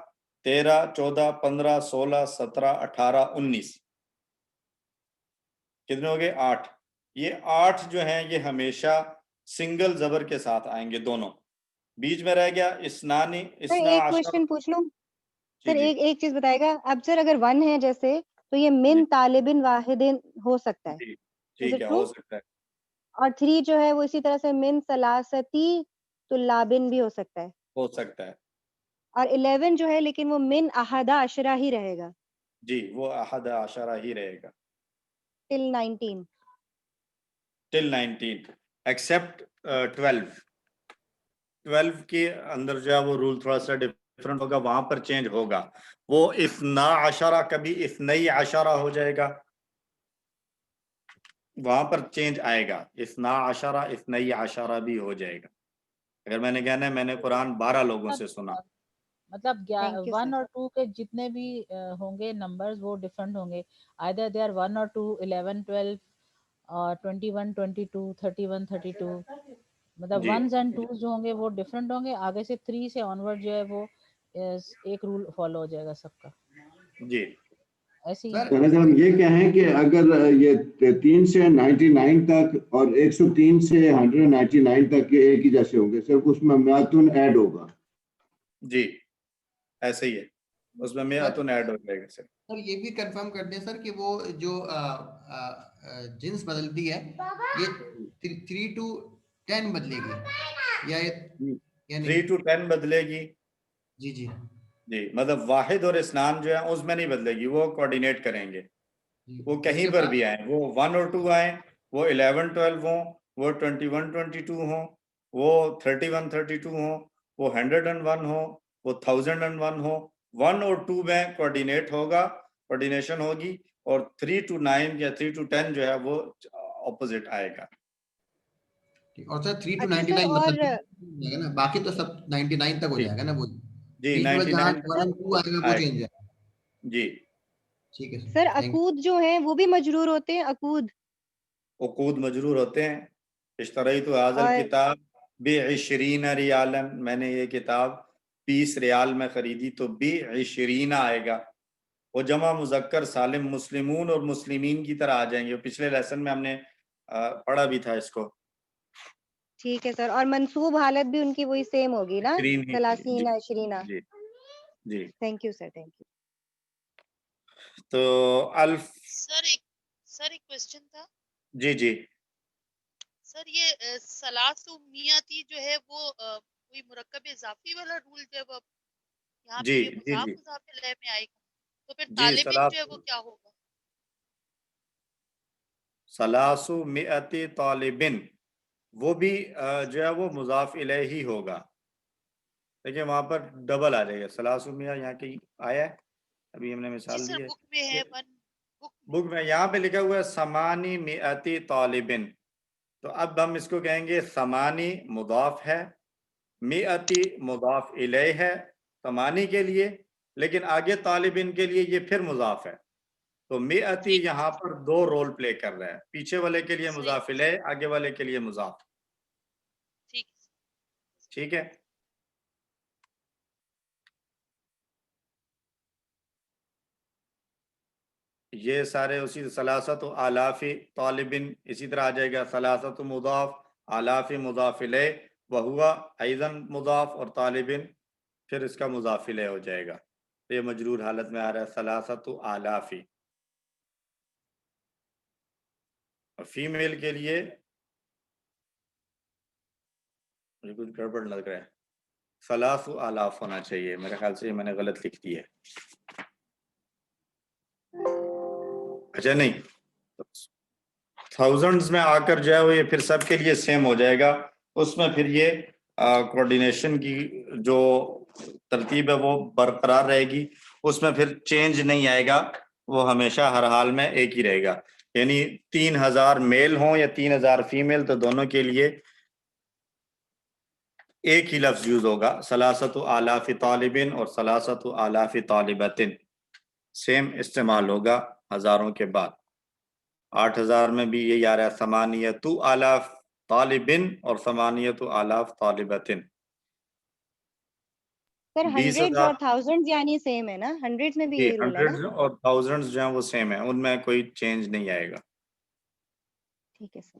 13 14 15 16 17 18 19 کتنے ہو گئے 8. یہ 8 جو ہیں یہ ہمیشہ سنگل زبر کے ساتھ آئیں گے دونوں. بیچ میں رہ گیا اسنانی سر اسنا ایک عشر. کوشچن پوچھ لوں جی سر، جی ایک چیز بتائے گا. اب سر اگر 1 ہے جیسے تو یہ من طالبن واحدن ہو سکتا ہے، جی Is ٹھیک it ہے، true؟ ہو سکتا ہے. اور 3 جو ہے وہ اسی طرح سے من ثلاثتی طلابن بھی ہو سکتا ہے. ہو سکتا ہے اور 11 جو ہے لیکن وہ من احدا عشرہ ہی رہے گا جی، وہ احد عشرہ ہی رہے گا till 19. ٹل 19 ایکسیپٹ 12 کے اندر جو ہے وہ رول تھوڑا سا ڈفرنٹ ہوگا، وہاں پر چینج ہوگا. وہ اثنا عشرہ کبھی اثنئی عشرہ ہو جائے گا، وہاں پر چینج آئے گا. اثنا عشرہ اثنئی عشرہ بھی ہو جائے گا. اگر میں نے کہنا ہے میں نے قرآن 12 لوگوں سے سنا. مطلب Thank you, 1 sir. اور 2 کے جتنے بھی ہوں گے نمبرز وہ ڈفرنٹ ہوں گے. either they are 1 اور 2 11 12 اور 21 22 31 32. مطلب جی 1s and 2s جو ہوں گے وہ ڈفرنٹ ہوں گے. آگے سے 3 سے آنورڈ جو ہے وہ ایک رول فالو ہو جائے گا سب کا. جی ایسے ہی سر اگر ہم یہ کہیں کہ اگر یہ 3 سے 99 تک اور 103 سے 199 تک کے ایک ہی جیسے ہوں گے سر، اس میں میاتن ایڈ ہوگا. جی ایسے ہی ہے، اس میں میاتن ایڈ ہو جائے گا. سر سر یہ بھی کنفرم کر دیں سر کہ وہ جو جنس بدلتی ہے یہ 3 to 10 بدلے گی یا 3 to 10 بدلے گی. جی جی جی مطلب واحد اور اسنان جو ہیں اس میں نہیں بدلے گی، وہ کوآرڈینیٹ کریں گے. وہ کہیں پر بھی آئیں، وہ 1 اور 2 آئیں، وہ 11 12 ہوں، وہ 21 22 ہوں، وہ 31 32 ہوں، وہ 101 ہوں، وہ 1001 ہوں. 1 اور 2 میں کوآرڈینیٹ ہوگا، کوآرڈینیشن ہوگی. اور 3 to 9 یا 3 to 10 جو ہے وہ اپوزٹ آئے گا. اور سر 3 to اچھا 99 سر، اور مطلب نا باقی تو سب 99 تک ہو جائے گا نا. وہ جی بیچ میں جہاں 99 1 2 آئے گا وہ چینج ہے. جی ٹھیک ہے سر عقود جو ہیں وہ بھی مجرور ہوتے ہیں. عقود عقود مجرور ہوتے ہیں. اشتریت هذا اور الکتاب ب20 ریالا، میں نے یہ کتاب 20 ریال میں خریدی، تو ب20 آئے گا. وہ جمع مذکر سالم مسلمون اور مسلمین کی طرح آ جائیں گے. پچھلے لیسن میں ہم نے پڑھا بھی تھا اس کو. ٹھیک ہے سر، اور منصوب حالت بھی ان کی وہی سیم ہوگی نا، 20 ہی. 30 20. جی جی thank you sir, thank you. تو الف. سر ایک کوشچن تھا. جی جی سر یہ ثلاث میاتی جو ہے وہ کوئی مرکب اضافی والا رول جو ہے وہ یہاں پہ جی یہ جی مضاف جی مضاف الیہ میں آئے گا، تو پھر جی طالبین جو ہے وہ کیا ہوگا؟ ثلاث مئت طالبن، وہ بھی جو ہے وہ مضاف الیہ ہی ہوگا. دیکھیں وہاں پر ڈبل آ جائے گا. ثلاث مئہ یہاں کی آیا ہے، ابھی ہم نے جی مثال سر دی ہے. بک میں ہے بک میں یہاں پہ لکھا ہوا ہے ثمانی مئت طالبن. تو اب ہم اس کو کہیں گے ثمانی مضاف ہے، مئتی مضاف الیہ ہے ثمانی کے لیے، لیکن آگے طالبن کے لیے یہ پھر مضاف ہے. تو مئتی یہاں پر 2 رول پلے کر رہا ہے، پیچھے والے کے لیے مضاف الیہ، آگے والے کے لیے مضاف. ٹھیک ہے. یہ سارے اسی ثلاثت آلاف طالبن اسی طرح آ جائے گا. ثلاثت مضاف، آلاف مضاف الیہ، وہوا ایضا مضاف، اور طالبن پھر اس کا مضاف الیہ ہو جائے گا. یہ مجرور حالت میں آ رہا ہے ثلاثت آلافی. فیمیل کے لیے مجھے کچھ گڑبڑ لگ رہا ہے، ثلاث آلاف ہونا چاہیے. میرے خیال سے میں نے غلط لکھ دی ہے. اچھا نہیں، تھاؤزنڈز میں آ کر جو ہے وہ یہ پھر سب کے لیے سیم ہو جائے گا. اس میں پھر یہ کوآرڈینیشن کی جو ترتیب ہے وہ برقرار رہے گی. اس میں پھر چینج نہیں آئے گا، وہ ہمیشہ ہر حال میں ایک ہی رہے گا. یعنی 3000 میل ہوں یا 3000 فیمیل، تو دونوں کے لیے ایک ہی لفظ یوز ہوگا. ثلاثت آلاف طالبن اور ثلاثت آلاف طالبتن سیم استعمال ہوگا ہزاروں کے بعد. 8000 میں بھی یہی آ رہا ہے ثمانیت آلاف طالبن اور ثمانیت آلاف طالبتن. سر 100 20,000 اور 1000 یعنی سیم ہے نا، 100 میں بھی جی یہی رول ہے نا. 100 اور 1000 جو ہیں وہ سیم ہیں، ان میں کوئی چینج نہیں آئے گا. ٹھیک ہے سر.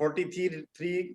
43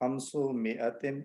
500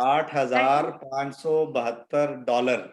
$8,572।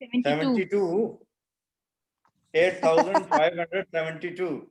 72 8,572।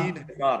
3000।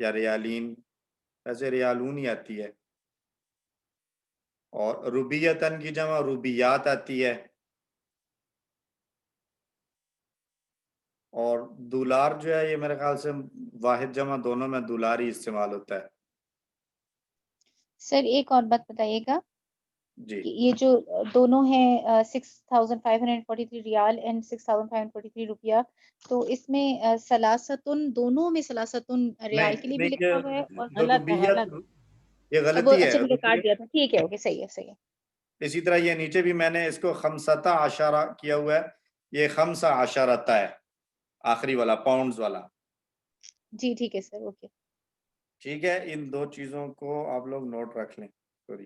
یا ریالین، ایسے ریالون ہی آتی ہے. اور روبیتن کی جمع روبیات آتی ہے. اور دولار جو ہے یہ میرے خیال سے واحد جمع دونوں میں دولار ہی استعمال ہوتا ہے. سر ایک اور بات بتائیے گا جی کہ یہ جو دونوں ہیں 6543 ریال اینڈ 6543 روپیہ، تو اس میں سلاستن، دونوں میں سلاستن ریال کے لیے بھی لکھا ہوا ہے اور غلط ہے، غلط ہے. یہ وہ غلطی اچھا ٹھیک ہے کاٹ ہے. دیا تھا، ٹھیک ہے اوکے صحیح ہے صحیح ہے. اسی طرح یہ نیچے بھی میں نے اس کو 15 کیا ہوا ہے، یہ 15 ہے آخری والا پاؤنڈز والا. جی ٹھیک ہے سر اوکے. ٹھیک ہے، ان دو چیزوں کو آپ لوگ نوٹ رکھ لیں. سوری،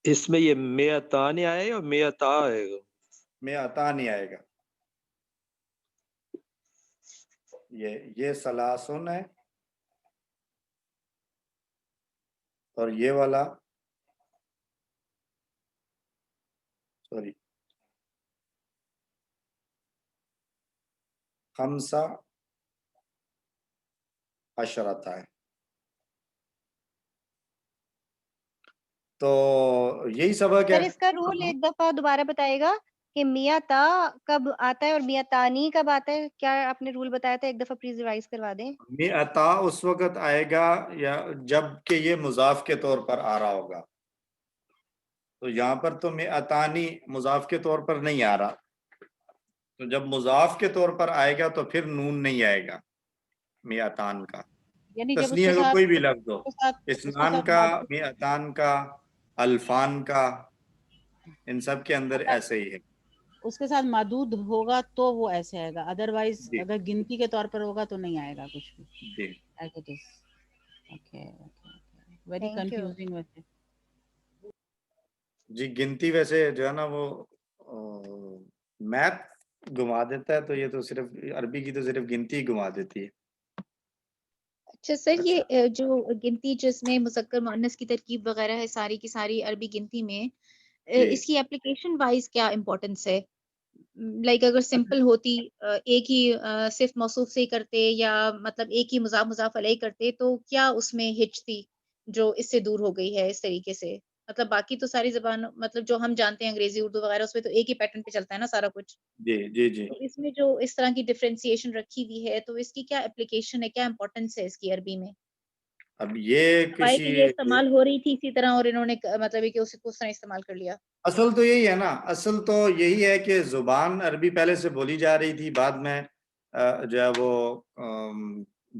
اس میں یہ میتا نہیں آئے گا، میتا آئے گا. میں عطا نہیں آئے گا. یہ سلاسن ہے اور یہ والا سوری 15 ہے. تو یہی سبق سر ہے. اس کا رول ایک دفعہ دوبارہ بتائے گا کہ میاں تا کب آتا ہے اور میاں تانی کب آتا ہے؟ کیا آپ نے رول بتایا تھا؟ ایک دفعہ پلیز ریوائز کروا دیں. میں عطا اس وقت آئے گا یا جب کہ یہ مضاف کے طور پر آ رہا ہوگا. تو یہاں پر تو میں عطانی مضاف کے طور پر نہیں آ رہا، تو جب مضاف کے طور پر آئے گا تو پھر نون نہیں آئے گا میعتان کا. یعنی جب اس تسنیہ کے کا ساتھ کوئی بھی لفظ ہو، اس کے اسنان ساتھ کا، معدود، میعتان کا، الفان کا، ان سب کے اندر ایسے ہی ہے. اس کے ساتھ معدود ہوگا تو وہ ایسے آئے گا، ادروائز جی اگر گنتی کے طور پر ہوگا تو نہیں آئے گا کچھ بھی. جی as it is. Okay very thank you. Confusing ویسے. جی گنتی ویسے جو ہے نا وہ میتھ گما دیتا ہے، تو یہ تو صرف عربی کی تو صرف گنتی ہی گما دیتی ہے. اچھا سر اچھا یہ جو گنتی جس میں مذکر مؤنث کی ترکیب وغیرہ ہے ساری کی ساری عربی گنتی میں، جی اس کی اپلیکیشن وائز کیا امپورٹنس ہے؟ لائک اگر سمپل ہوتی ایک ہی صرف موصوف سے ہی کرتے یا مطلب ایک ہی مضاف مضاف علیہ کرتے تو کیا اس میں ہچ تھی جو اس سے دور ہو گئی ہے اس طریقے سے؟ مطلب باقی تو ساری زبان مطلب جو ہم جانتے ہیں انگریزی اردو وغیرہ اس میں تو ایک ہی پیٹرن پہ چلتا ہے نا سارا کچھ. جی جی جی تو اس میں جو اس طرح کی ڈفرینسیشن رکھی ہوئی ہے تو اس کی کیا اپلیکیشن ہے، کیا امپورٹنس ہے اس کی عربی میں؟ اب یہ اب آئے کسی کہ یہ استعمال ہو رہی تھی اسی طرح اور انہوں نے مطلب ہے کہ اسے اس طرح استعمال کر لیا. اصل تو یہی ہے نا، اصل تو یہی ہے کہ زبان عربی پہلے سے بولی جا رہی تھی، بعد میں جو ہے وہ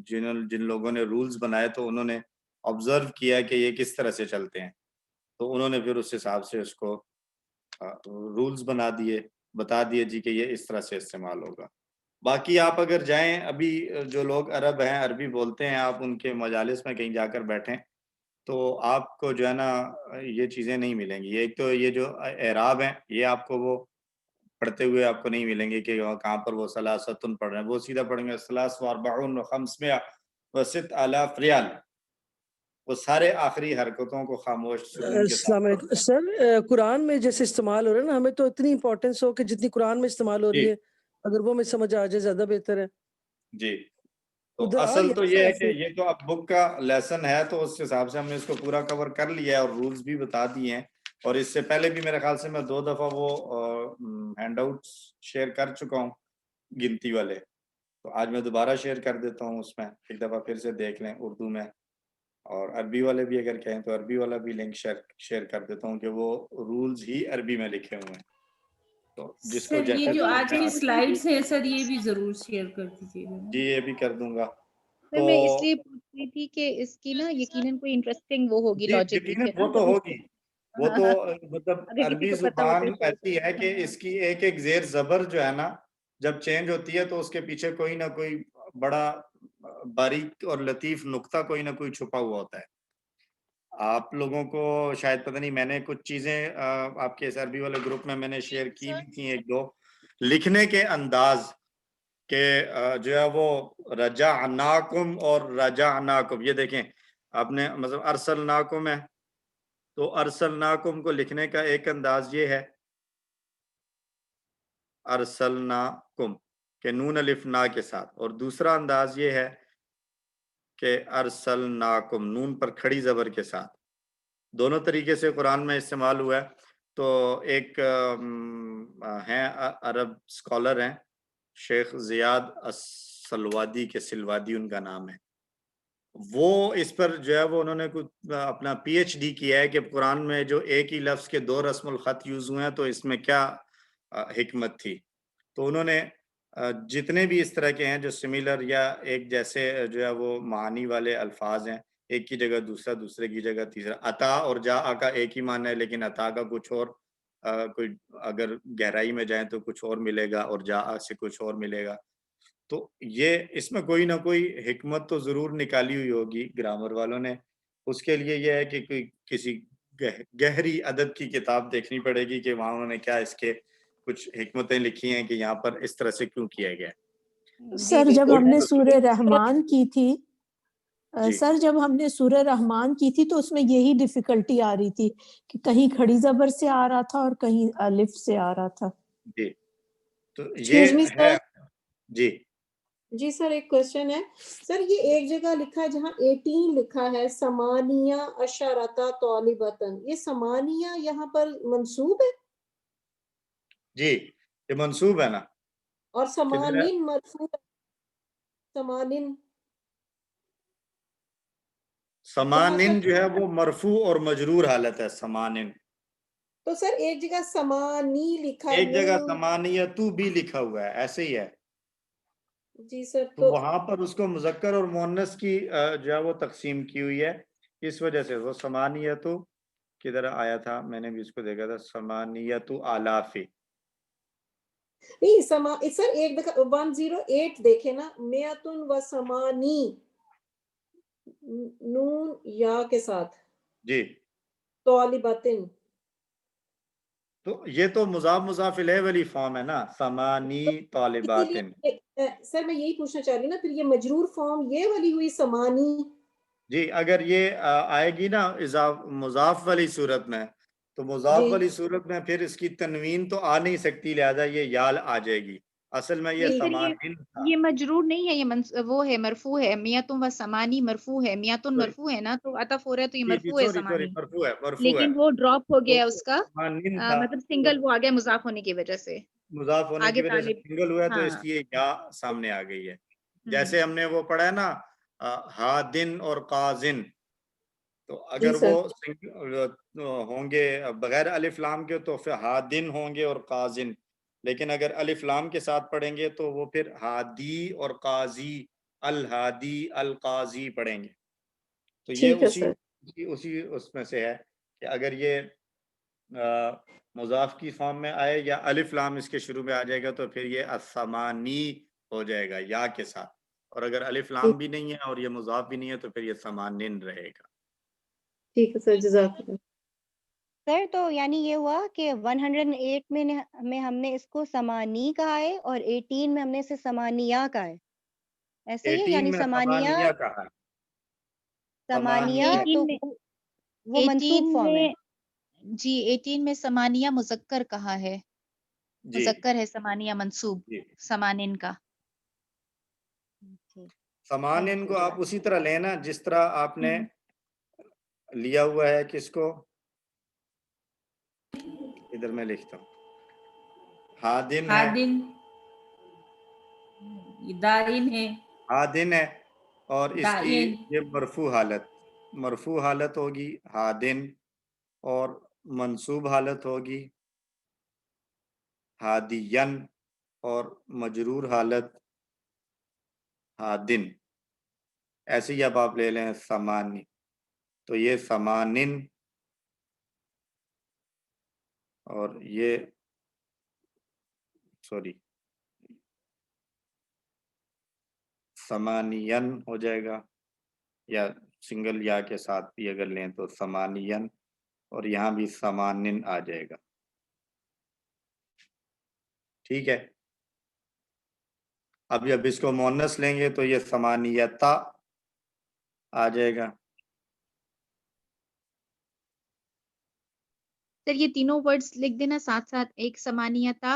جن لوگوں نے رولز بنائے تو انہوں نے آبزرو کیا کہ یہ کس طرح سے چلتے ہیں، تو انہوں نے پھر اس حساب سے اس کو رولز بنا دیے، بتا دیے جی کہ یہ اس طرح سے استعمال ہوگا. باقی آپ اگر جائیں، ابھی جو لوگ عرب ہیں عربی بولتے ہیں، آپ ان کے مجالس میں کہیں جا کر بیٹھیں تو آپ کو جو ہے نا یہ چیزیں نہیں ملیں گی. ایک تو یہ جو اعراب ہیں یہ آپ کو وہ پڑھتے ہوئے آپ کو نہیں ملیں گے کہ کہاں پر وہ ثلاثتن پڑھ رہے ہیں، وہ سیدھا پڑھیں گے ثلاث و اربعون و خمسمائہ و ست آلاف ریال. وہ سارے آخری حرکتوں کو خاموش سکون کے السلام ساتھ پڑھتے علیکم ہیں. سر. قرآن میں جیسے استعمال ہو رہا ہے نا، ہمیں تو اتنی امپورٹنس ہو کہ جتنی قرآن میں استعمال ہو جی رہی ہے اگر وہ میں سمجھ آ جائے زیادہ بہتر ہے. جی تو ادھر آ اصل گیا تو یہ سر ہے کہ ایسے. یہ تو اب بک کا لیسن ہے تو اس حساب سے ہم نے اس کو پورا کور کر لیا ہے اور رولز بھی بتا دیے ہیں. اور اس سے پہلے بھی میرے خیال سے میں 2 دفعہ وہ ہینڈ آؤٹس شیئر کر چکا ہوں گنتی والے، تو آج میں دوبارہ شیئر کر دیتا ہوں. اس میں ایک دفعہ پھر سے دیکھ لیں اردو میں، اور عربی والے بھی اگر کہیں تو عربی والا بھی لنک شیئر کر دیتا ہوں کہ وہ رولز ہی عربی میں لکھے ہوئے ہیں، تو جس کو سر یہ جیسا جو آج سمجھ کی میں سلائیڈز ہیں سر یہ بھی ضرور شیئر کر دیجیے گا. جی یہ بھی کر دوں گا. سر تو میں اس لیے پوچھ رہی تھی کہ اس کی نا یقیناً کوئی انٹرسٹنگ وہ ہوگی جی لاجک یقیناً پیچھے نا وہ تو جب اس ہوگی، وہ ہاں تو ہاں مطلب اگر کسی عربی کو پتا ہو زبان تو شیئر ایسی ہے کہ اس کی ایک ایک زیر زبر جو ہے نا جب چینج ہوتی ہے تو اس کے پیچھے کوئی نہ کوئی بڑا باریک اور لطیف نقطہ کوئی نہ کوئی چھپا ہوا ہوتا ہے. آپ لوگوں کو شاید پتہ نہیں، میں نے کچھ چیزیں آپ کے اس عربی والے گروپ میں نے شیئر کی بھی تھیں 1-2 لکھنے کے انداز کہ جو ہے وہ رجعناکم اور رجعناکم، یہ دیکھیں آپ نے مطلب ارسلناکم ہے تو ارسلناکم کو لکھنے کا ایک انداز یہ ہے ارسلناکم، کہ نون الف نا کے ساتھ، اور دوسرا انداز یہ ہے کہ ارسلناکم نون پر کھڑی زبر کے ساتھ. دونوں طریقے سے قرآن میں استعمال ہوا ہے. تو ایک ہیں عرب اسکالر ہیں شیخ زیاد السلوادی کے سلوادی ان کا نام ہے، وہ اس پر جو ہے وہ انہوں نے اپنا پی ایچ ڈی کیا ہے کہ قرآن میں جو ایک ہی لفظ کے دو رسم الخط یوز ہوئے ہیں تو اس میں کیا حکمت تھی. تو انہوں نے جتنے بھی اس طرح کے ہیں جو سملر یا ایک جیسے جو ہے وہ معنی والے الفاظ ہیں، ایک کی جگہ دوسرا، دوسرے کی جگہ تیسرا، عطا اور جاء کا ایک ہی معنی ہے لیکن عطا کا کچھ اور، کوئی اگر گہرائی میں جائیں تو کچھ اور ملے گا اور جاء سے کچھ اور ملے گا. تو یہ اس میں کوئی نہ کوئی حکمت تو ضرور نکالی ہوئی ہوگی گرامر والوں نے. اس کے لیے یہ ہے کہ کوئی کسی گہری ادب کی کتاب دیکھنی پڑے گی کہ وہاں انہوں نے کیا اس کے کچھ حکمتیں لکھی ہیں کہ یہاں پر اس طرح سے کیوں کیا گیا. سر جب ہم نے سورہ رحمان کی تھی جی. سر جب ہم نے سورہ رحمان کی تھی تو اس میں یہی ڈیفیکلٹی آ رہی تھی کہ کہیں کھڑی زبر سے آ رہا تھا اور کہیں الف سے آ رہا تھا. جی تو یہ ہے. جی جی سر ایک کوشچن ہے سر، یہ ایک جگہ لکھا ہے جہاں 18 لکھا ہے سمانیہ اشارتا طالبتن، یہ سمانیہ یہاں پر منصوب ہے؟ جی یہ منصوب ہے نا. اور سمانین مرفوع ہے. سمانن جو ہے وہ مرفوع اور مجرور حالت ہے سمانن. تو سر ایک جگہ سمانی لکھا ہے، ایک جگہ سمانیتو بھی لکھا ہوا ہے، ایسے ہی ہے. جی سر. تو وہاں پر اس کو مذکر اور مؤنث کی جو ہے وہ تقسیم کی ہوئی ہے، اس وجہ سے وہ سمانیتو کدھر آیا تھا، میں نے بھی اس کو دیکھا تھا، سمانیتو آلاف. نہیں سر ایک دفعہ 108 دیکھیں نا، میاتن و سمانی نون یا کے ساتھ جی طالبتن. تو یہ تو مضاف مضاف الیہ والی فارم ہے نا، سمانی طالباتن. سر میں یہی پوچھنا چاہ رہی ہوں نا، پھر یہ مجرور فارم یہ والی ہوئی سمانی. جی اگر یہ آئے گی نا مضاف والی صورت میں تو مضاف والی صورت میں پھر اس کی تنوین تو آ نہیں سکتی، لہذا یہ یال آ جائے گی. اصل میں یہ سمانین تھا. یہ مجرور نہیں ہے، یہ وہ ہے مرفوع ہے. میاتم و سمانی مرفوع ہے، میاتن مرفوع ہے نا، تو عطف ہو رہا ہے تو یہ مرفوع ہے سمانی. مرفوع ہے، مرفوع ہے. لیکن وہ ڈراپ ہو گیا اس کا تھا مطلب سنگل وہ آ گیا مضاف ہونے کی وجہ سے، مضاف ہونے کی وجہ سے سنگل ہوا ہے تو اس لیے یا سامنے آ گئی ہے. جیسے ہم نے وہ پڑھا ہے نا ہادن اور قازن، تو اگر وہ ہوں گے بغیر الف لام کے تو پھر ہادن ہوں گے اور قازن، لیکن اگر الف لام کے ساتھ پڑھیں گے تو وہ پھر ہادی اور قاضی، الہادی القاضی پڑھیں گے. تو یہ اسی اس میں سے ہے کہ اگر یہ مضاف کی فارم میں آئے یا الف لام اس کے شروع میں آ جائے گا تو پھر یہ السمانی ہو جائے گا یا کے ساتھ، اور اگر الف لام بھی نہیں ہے اور یہ مضاف بھی نہیں ہے تو پھر یہ سمانن رہے گا. ٹھیک ہے سر، جزاک اللہ. سر تو یعنی یہ ہوا کہ 108 میں ہم نے اس کو سمانی کہا ہے اور 18 میں ہم نے اسے سمانیہ کہا ہے، ایسے ہی ہے؟ یعنی سمانیہ کہا، سمانیہ تو وہ منصوب فارم ہے. جی 18 میں سمانیہ مذکر کہا ہے، مذکر ہے سمانیہ منصوب سمانن کا. سمانن کو آپ اسی طرح لینا جس طرح آپ نے لیا ہوا ہے، کس کو ادھر میں لکھتا ہوں، ہادن ہے، دائن ہے، ہادن ہے، اور اس کی یہ مرفوع حالت ہوگی ہادن، اور منصوب حالت ہوگی ہادین، اور مجرور حالت ہادن. ایسے ہی اب آپ لے لیں سمانی، تو یہ سمانن اور یہ سمانین ہو جائے گا، یا سنگل یا کے ساتھ بھی اگر لیں تو سمانین، اور یہاں بھی سمانن آ جائے گا. ٹھیک ہے. اب جب اس کو مؤنث لیں گے تو یہ سمانیتا آ جائے گا. سر یہ تینوں ورڈز لکھ دینا ساتھ ساتھ، ایک سمانیتا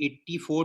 84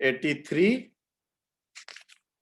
83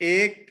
1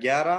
11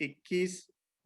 21,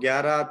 11,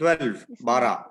12 12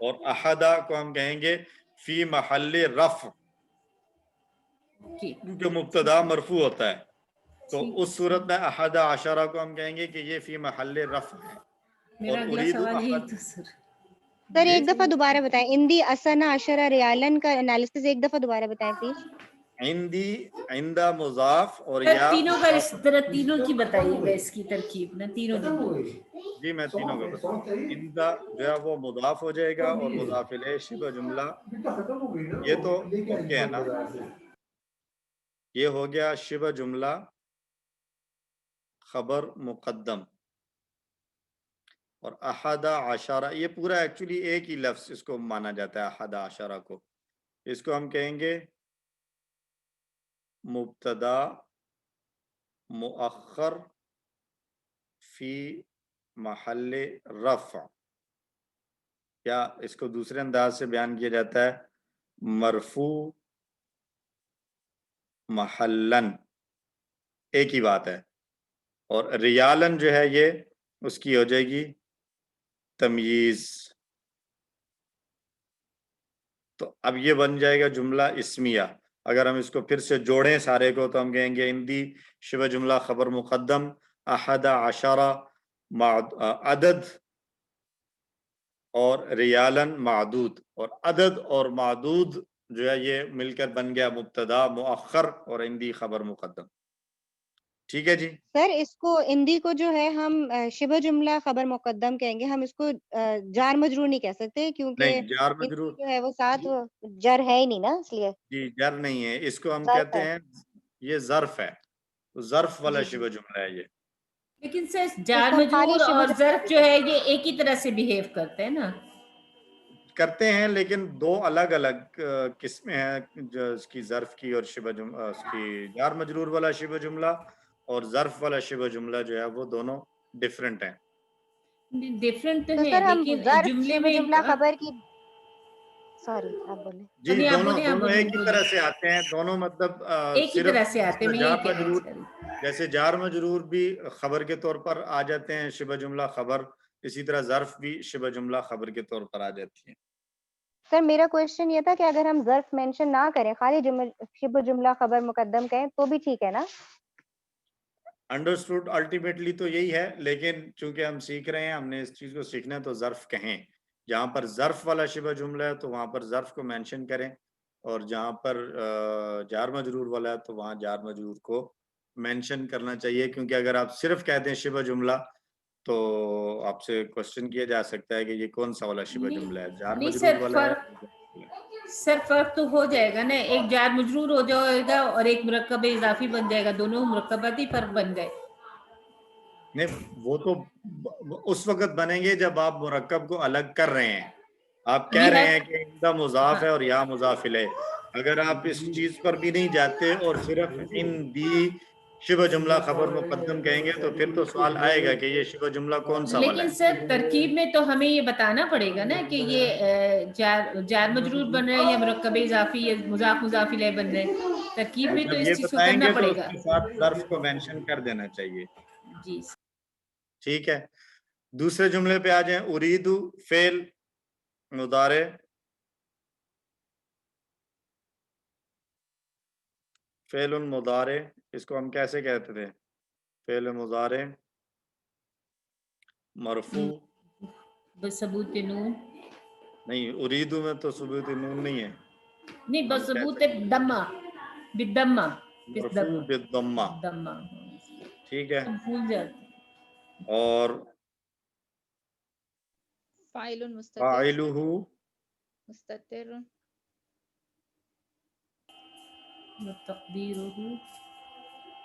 اور احدا کو ہم کہیں گے فی محل رفع، کیونکہ مبتدا مرفوع ہوتا ہے، تو اس صورت میں احدا عشرہ کو ہم کہیں گے کہ یہ فی محل رفع ہے. میرا اگلا سوال یہی تھا سر. سر ایک دفعہ دوبارہ بتائیں، اندی اسنا عشرہ ریالن کا انالیسس ایک دفعہ دوبارہ بتائیں پلیز. عندی عندہ مضاف اور سر یا تینوں کا اس طرح تینوں کی بتائیے گا، اس کی ترکیب نا تینوں کی. جی میں تینوں کا بتاؤں. عندہ جو ہے وہ مضاف ہو جائے گا اور مضاف الیہ شبہ جملہ، یہ تو اوکے ہے نا، یہ ہو گیا شبہ جملہ خبر مقدم. اور احدا عشرہ یہ پورا ایکچولی ایک ہی لفظ اس کو مانا جاتا ہے. احدا عشرہ کو اس کو ہم کہیں گے مبتدا مؤخر فی محل رفع، یا اس کو دوسرے انداز سے بیان کیا جاتا ہے مرفوع محلن، ایک ہی بات ہے. اور ریالن جو ہے یہ اس کی ہو جائے گی تمییز. تو اب یہ بن جائے گا جملہ اسمیہ. اگر ہم اس کو پھر سے جوڑیں سارے کو تو ہم کہیں گے اندی شبہ جملہ خبر مقدم احدا عشرہ عدد اور ریالن معدود. اور عدد اور معدود جو ہے یہ مل کر بن گیا مبتدا مؤخر اور اندی خبر مقدم. ٹھیک ہے جی. سر اس کو اندی کو جو ہے ہم شبہ جملہ خبر مقدم کہیں گے، ہم اس کو جار مجرور نہیں کہہ سکتے کیونکہ نہیں جار مجرور جو ہے وہ ساتھ جر ہے ہی نہیں نا، اس لیے جی جر نہیں ہے، اس کو ہم ظرف کہتے ہے. ہیں یہ ظرف ہے، ظرف والا جی جی. شبہ جملہ ہے یہ. لیکن سر اس جار کو ہم خالی مجرور شبہ اور جملہ ظرف بھی جو کہہ ہے سکتے یہ ایک ہی طرح سے بیہیو کرتے ہیں نا. کرتے ہیں، لیکن دو الگ الگ قسمیں ہیں جو اس کی ظرف کی اور شبہ جملہ، اس کی جار مجرور والا شبہ جملہ اور ظرف والا شبہ جملہ جو ہے وہ دونوں ڈیفرنٹ ہیں. ڈفرینٹ تو تو ہے سر ہم لیکن ظرف جملے شبہ میں جملہ خبر کی، سوری آپ بولیں. جی بولیں آپ دونوں بولیں، آپ دونوں بولیں ایک ہی بولیں. طرح سے آتے ہیں، دونوں مطلب ایک ہی صرف طرح سے آتے ہیں، میں یہی جار کہنا مجرور، چاہ رہی ہوں. جیسے جار مجرور بھی خبر کے طور پر آ جاتے ہیں شبہ جملہ خبر، اسی طرح ظرف بھی شبہ جملہ خبر کے طور پر آ جاتی ہیں. سر میرا کوشچن یہ تھا کہ اگر ہم ظرف مینشن نہ کریں، خالی شبہ جملہ خبر مقدم کہیں تو بھی ٹھیک ہے نا؟ انڈرسٹوڈ، الٹیمیٹلی تو یہی ہے، لیکن چونکہ ہم سیکھ رہے ہیں، ہم نے اس چیز کو سیکھنا ہے تو ظرف کہیں. جہاں پر ظرف والا شبہ جملہ ہے تو وہاں پر ظرف کو مینشن کریں، اور جہاں پر جار مجرور والا ہے تو وہاں جار مجرور کو مینشن کرنا چاہیے. کیونکہ اگر آپ صرف کہتے ہیں شبہ جملہ تو آپ سے کوشچن کیا جا سکتا ہے کہ یہ کون سا والا شبہ جملہ ہے، جار نہیں مجرور سر والا ہے. سر فرق تو ہو جائے گا نا، ایک جار مجرور ہو جائے گا اور ایک مرکب اضافی بن جائے گا، دونوں مرکباتی فرق بن گئے. نہیں وہ تو اس وقت بنیں گے جب آپ مرکب کو الگ کر رہے ہیں. آپ کہہ رہے ہیں کہ اندہ مضاف ہے اور یا مضاف الیہ. اگر آپ اس چیز پر بھی نہیں جاتے اور صرف ان دی شبہ جملہ خبر مقدم کہیں گے تو پھر تو سوال آئے گا کہ یہ شبہ جملہ کون سا والا لیکن ہے. سر ترکیب میں تو ہمیں یہ بتانا پڑے گا نا کہ یہ جار مجرور بن رہے ہیں یا مرکب اضافی یا مضاف الیہ بن رہے ہیں. ترکیب میں تو جب اس یہ چیز کو بتائیں کرنا گے تو پڑے اس گا. کے ساتھ ظرف کو مینشن کر دینا چاہیے. جی ٹھیک ہے، دوسرے جملے پہ آ جائیں. اریدو فعل مضارع فعل مضارع، اس کو ہم کیسے کہتے تھے؟ فعل مضارع مرفوع بثبوت نون. نہیں، اریدو میں تو ثبوت نون نہیں ہے. نہیں ہم کہہ بثبوت سکتے دمہ بالدمہ مرفوع بالضمہ. دمہ. ٹھیک ہے، بھول جاتے. اور فاعل مستتر فاعلہ مستتر وتقدیرہ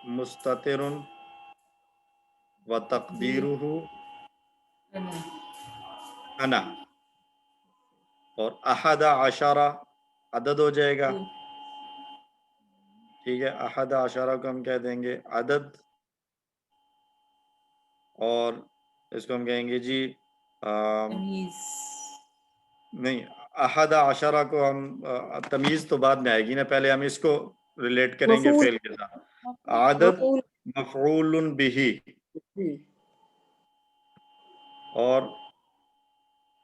مستتر و تقدیرہ انا. اور احد عشرہ عدد ہو جائے گا. ٹھیک ہے، احد عشرہ کو ہم کہہ دیں گے عدد، اور اس کو ہم کہیں گے جی نہیں، احد عشرہ کو ہم تمیز تو بعد میں آئے گی نا، پہلے ہم اس کو ریلیٹ کریں گے مفعول فعل کے ساتھ. عدد مفعول بہ، اور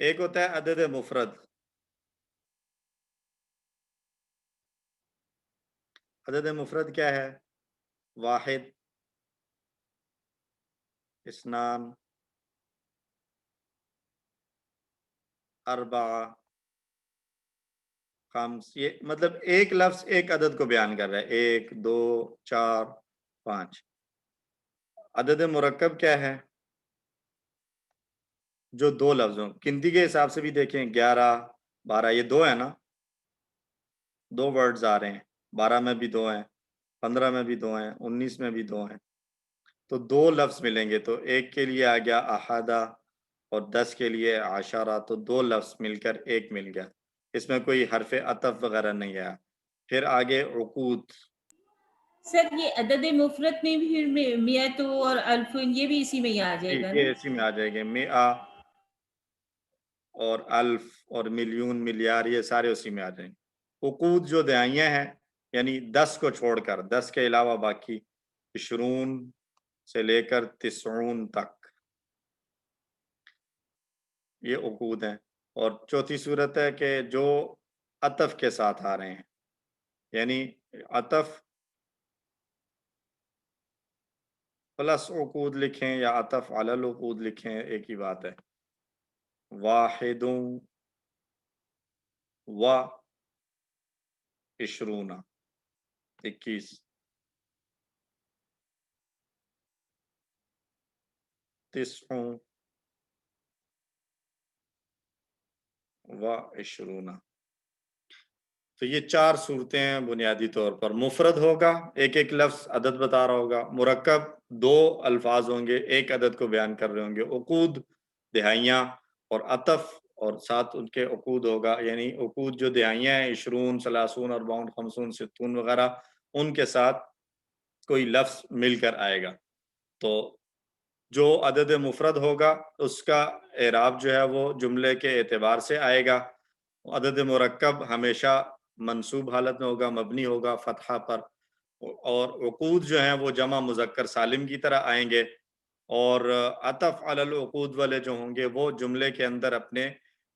ایک ہوتا ہے عدد مفرد. عدد مفرد کیا ہے؟ واحد، اثنان، اربعہ، خمس. یہ مطلب ایک لفظ ایک عدد کو بیان کر رہا ہے. 1 2 4 5. عدد مرکب کیا ہے؟ جو دو لفظوں، گنتی کے حساب سے بھی دیکھیں 11 12 یہ دو ہے نا، دو ورڈز آ رہے ہیں. 12 میں بھی دو ہیں، 15 میں بھی دو ہیں، 19 میں بھی دو ہیں. تو دو لفظ ملیں گے. تو ایک کے لیے آ گیا احدہ اور 10 کے لیے عشرہ. تو دو لفظ مل کر ایک مل گیا. اس میں کوئی حرف عطف وغیرہ نہیں ہے. پھر آگے عقود. سر یہ عدد مفرد میں بھی میت اور الف یہ بھی اسی میں ہی آ جائے گا نا؟ یہ اسی میں آ جائے گے. مئہ اور الف اور ملین ملیار یہ سارے اسی میں آ جائیں گے. عقود جو دہائیاں ہیں یعنی 10 کو چھوڑ کر، 10 کے علاوہ باقی 20 سے لے کر 90 تک یہ عقود ہیں. اور چوتھی صورت ہے کہ جو عطف کے ساتھ آ رہے ہیں، یعنی عطف پلس عقود لکھیں یا عطف علی العقود لکھیں ایک ہی بات ہے. واحد و 20 21 90 و 20. تو یہ چار صورتیں ہیں بنیادی طور پر. مفرد ہوگا، ایک ایک لفظ عدد بتا رہا ہوگا. مرکب دو الفاظ ہوں گے، ایک عدد کو بیان کر رہے ہوں گے. عقود دہائیاں اور عطف اور ساتھ ان کے عقود ہوگا. یعنی عقود جو دہائیاں ہیں 20 30 40 50 60 وغیرہ، ان کے ساتھ کوئی لفظ مل کر آئے گا. تو جو عدد مفرد ہوگا اس کا اعراب جو ہے وہ جملے کے اعتبار سے آئے گا. عدد مرکب ہمیشہ منصوب حالت میں ہوگا، مبنی ہوگا فتحہ پر. اور عقود جو ہیں وہ جمع مذکر سالم کی طرح آئیں گے. اور عطف علی العقود والے جو ہوں گے وہ جملے کے اندر اپنے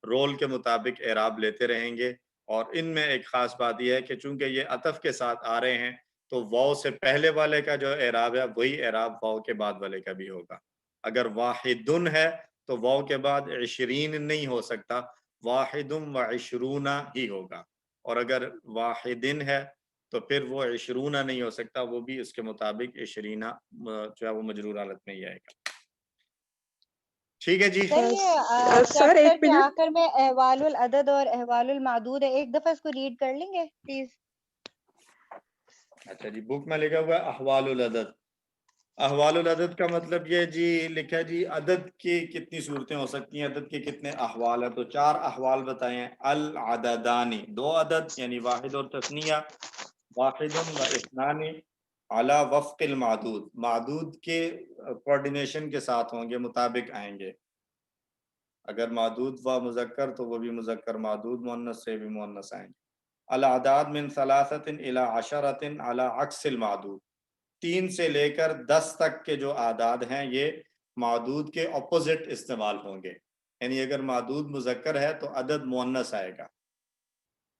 رول کے مطابق اعراب لیتے رہیں گے. اور ان میں ایک خاص بات یہ ہے کہ چونکہ یہ عطف کے ساتھ آ رہے ہیں تو واو سے پہلے والے کا جو اعراب ہے وہی اعراب واو کے بعد والے کا بھی ہوگا. اگر واحدن ہے تو واو کے بعد 20 نہیں ہو سکتا، واحد و 20 ہی ہوگا. اور اگر واحدن ہے تو پھر وہ 20 نہیں ہو سکتا، وہ بھی اس کے مطابق 20 جو ہے وہ مجرور حالت میں ہی آئے گا. ٹھیک ہے جی. سر یہ سر ایک چیپٹر کے منٹ. آخر میں احوال العدد اور احوال المعدود ہے، ایک دفعہ اس کو ریڈ کر لیں گے پلیز؟ اچھا جی، بک میں لکھا ہوا ہے احوال العدد. احوال العدد کا مطلب یہ جی لکھا جی عدد کی کتنی صورتیں ہو سکتی ہیں، عدد کے کتنے احوال ہیں. تو 4 احوال بتائے ہیں. العددانی 2 عدد یعنی واحد اور تثنیہ. واحد و اثنان علی وفق المعدود، معدود کے کوارڈینیشن کے ساتھ ہوں گے، مطابق آئیں گے. اگر معدود و مذکر تو وہ بھی مذکر، معدود مؤنث سے بھی مؤنث آئیں گے. الاعداد من 3 الی 10 علی عکس المعدود، 3 سے لے کر 10 تک کے جو اعداد ہیں یہ معدود کے اپوزٹ استعمال ہوں گے. یعنی اگر معدود مذکر ہے تو عدد مؤنث آئے گا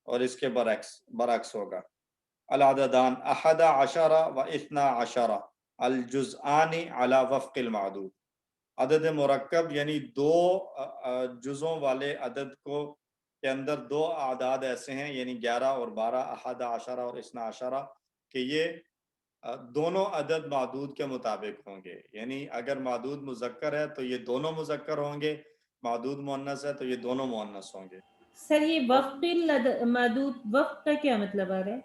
اور اس کے برعکس ہوگا. العددان 11 و 12 الجزآن علی وفق المعدود. عدد مرکب یعنی 2 جزوں والے عدد کو کے اندر 2 اعداد ایسے ہیں یعنی 11 اور 12 11 اور 12 کہ یہ دونوں عدد معدود کے مطابق ہوں گے. یعنی اگر معدود مذکر ہے تو یہ دونوں مذکر ہوں گے، معدود مؤنث ہے تو یہ دونوں مؤنث ہوں گے. سر یہ وفق المعدود، وفق کا کیا مطلب آ رہا ہے؟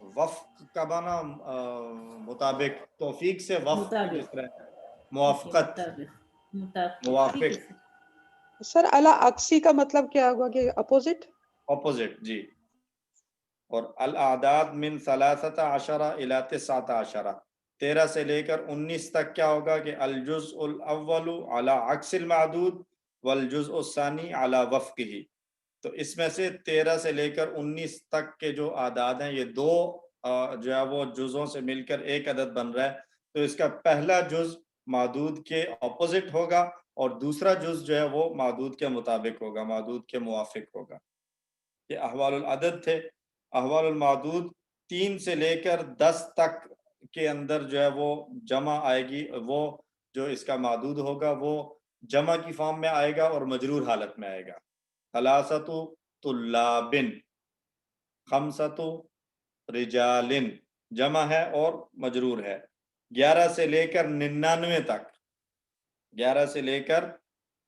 وفق کا معنی مطابق، توفیق سے وفق مطابق. جس طرح موافقت، موافق. سر الا عکسی کا مطلب کیا ہوا کہ اپوزٹ؟ اپوزٹ جی. اور الاعداد من 13 الی 19، 13 سے لے کر 19 تک کیا ہوگا کہ الجزء الاول علی عکس المعدود والجزء الثانی علی وفقہ. تو اس میں سے 13 سے لے کر 19 تک کے جو اعداد ہیں یہ 2 جو ہے وہ جزوں سے مل کر ایک عدد بن رہا ہے. تو اس کا پہلا جز معدود کے اپوزٹ ہوگا اور دوسرا جز جو ہے وہ معدود کے مطابق ہوگا, معدود کے موافق ہوگا. یہ احوال العدد تھے. احوال المعدود 3 سے لے کر 10 تک کے اندر جو ہے وہ جمع آئے گی, وہ جو اس کا معدود ہوگا وہ جمع کی فارم میں آئے گا اور مجرور حالت میں آئے گا. ثلاثۃ طلاب, خمسۃ رجال, جمع ہے اور مجرور ہے. 11 سے لے کر 99 تک, 11 سے لے کر